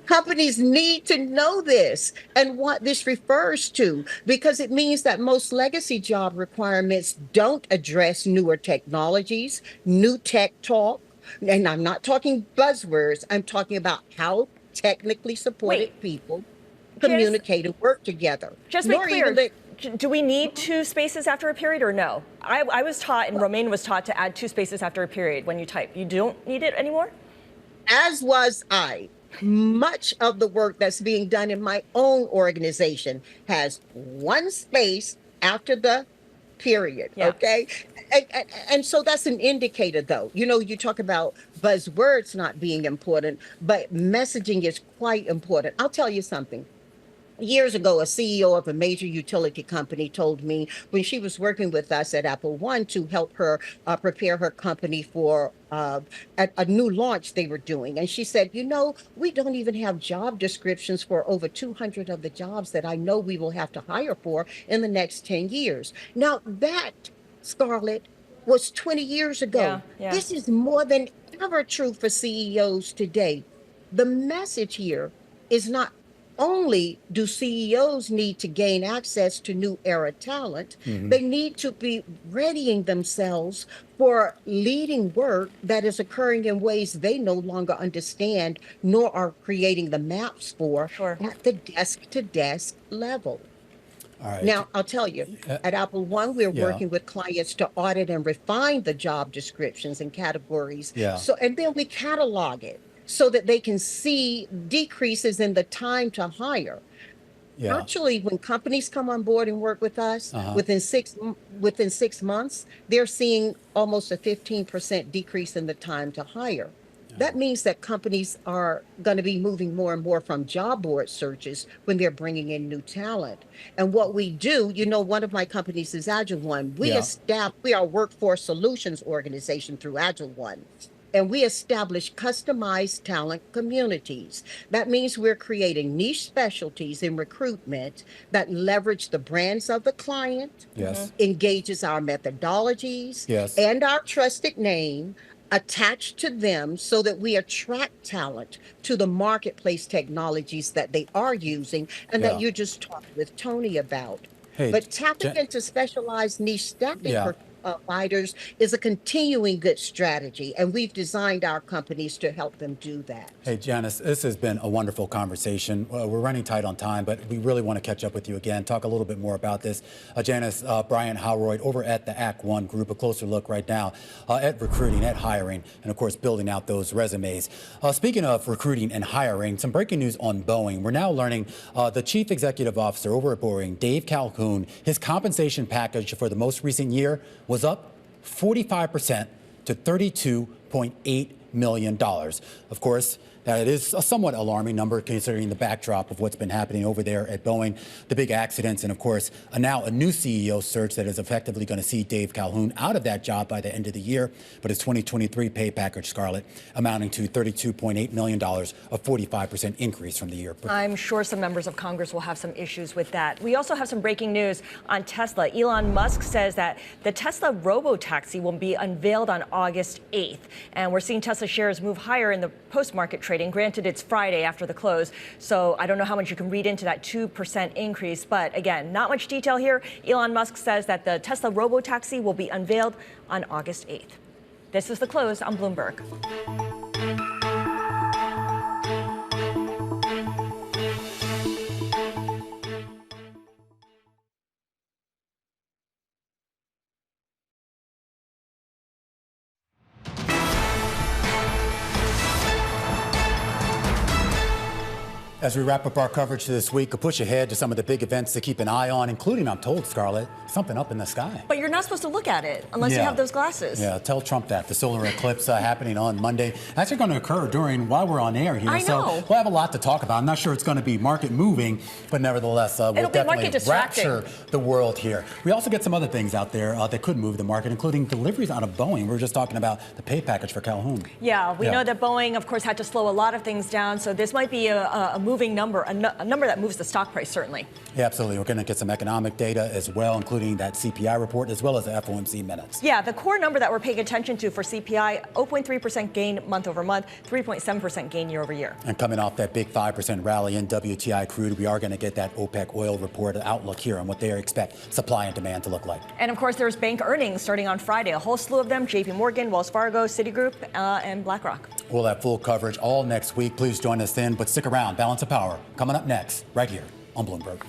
Companies need to know this and what this refers to, because it means that most legacy job requirements don't address newer technologies, new tech talk. And I'm not talking buzzwords. I'm talking about how technically supported people communicate and work together. Just make clear, do we need two spaces after a period or no? I was taught, and Romaine was taught, to add two spaces after a period when you type. You don't need it anymore? As was I. Much of the work that's being done in my own organization has one space after the period, okay? And so that's an indicator, though. You talk about buzzwords not being important, but messaging is quite important. I'll tell you something. Years ago, a CEO of a major utility company told me when she was working with us at Apple One to help her prepare her company for a new launch they were doing. And she said, we don't even have job descriptions for over 200 of the jobs that I know we will have to hire for in the next 10 years. Now, that, Scarlett, was 20 years ago. This is more than ever true for CEOs today. The message here is not only do CEOs need to gain access to new era talent, they need to be readying themselves for leading work that is occurring in ways they no longer understand nor are creating the maps for at the desk-to-desk level. All right. Now, I'll tell you, at Apple One, we're working with clients to audit and refine the job descriptions and categories. And then we catalog it so that they can see decreases in the time to hire. Actually, when companies come on board and work with us, within 6 months, they're seeing almost a 15% decrease in the time to hire. That means that companies are going to be moving more and more from job board searches when they're bringing in new talent. And what we do, one of my companies is Agile One. We are a workforce solutions organization through Agile One. And we establish customized talent communities. That means we're creating niche specialties in recruitment that leverage the brands of the client, engages our methodologies, and our trusted name attached to them so that we attract talent to the marketplace technologies that they are using and that you just talked with Tony about. But tapping into specialized niche staffing providers is a continuing good strategy, and we've designed our companies to help them do that. Hey, Janice, this has been a wonderful conversation. We're running tight on time, but we really want to catch up with you again, talk a little bit more about this. Janice, Brian Howroyd over at the Act One Group, a closer look right now at recruiting, at hiring, and of course, building out those resumes. Speaking of recruiting and hiring, some breaking news on Boeing. We're now learning the chief executive officer over at Boeing, Dave Calhoun, his compensation package for the most recent year was up 45% to $32.8 million. Of course, that is a somewhat alarming number considering the backdrop of what's been happening over there at Boeing, the big accidents, and of course, now a new CEO search that is effectively going to see Dave Calhoun out of that job by the end of the year. But his 2023 pay package, Scarlett, amounting to $32.8 million, a 45% increase from the year before. I'm sure some members of Congress will have some issues with that. We also have some breaking news on Tesla. Elon Musk says that the Tesla robo-taxi will be unveiled on August 8th. And we're seeing Tesla shares move higher in the post-market trading. Granted, it's Friday after the close, so I don't know how much you can read into that 2% increase. But again, not much detail here. Elon Musk says that the Tesla robo-taxi will be unveiled on August 8th. This is The Close on Bloomberg. As we wrap up our coverage this week, a push ahead to some of the big events to keep an eye on, including, I'm told, Scarlett, something up in the sky. But you're not supposed to look at it unless you have those glasses. Yeah, tell Trump that. The solar eclipse happening on Monday. Actually going to occur while we're on air here. I know. So we'll have a lot to talk about. I'm not sure it's going to be market moving, but nevertheless, we'll definitely rapture the world here. We also get some other things out there that could move the market, including deliveries out of Boeing. We were just talking about the pay package for Calhoun. Yeah, we know that Boeing, of course, had to slow a lot of things down. So this might be a moving number, a number that moves the stock price, certainly. Yeah, absolutely. We're going to get some economic data as well, including that CPI report, as well as the FOMC minutes. Yeah, the core number that we're paying attention to for CPI, 0.3% gain month over month, 3.7% gain year over year. And coming off that big 5% rally in WTI crude, we are going to get that OPEC oil report outlook here on what they expect supply and demand to look like. And of course, there's bank earnings starting on Friday, a whole slew of them, JP Morgan, Wells Fargo, Citigroup, and BlackRock. We'll have full coverage all next week. Please join us then, but stick around. Balance of Power coming up next, right here on Bloomberg.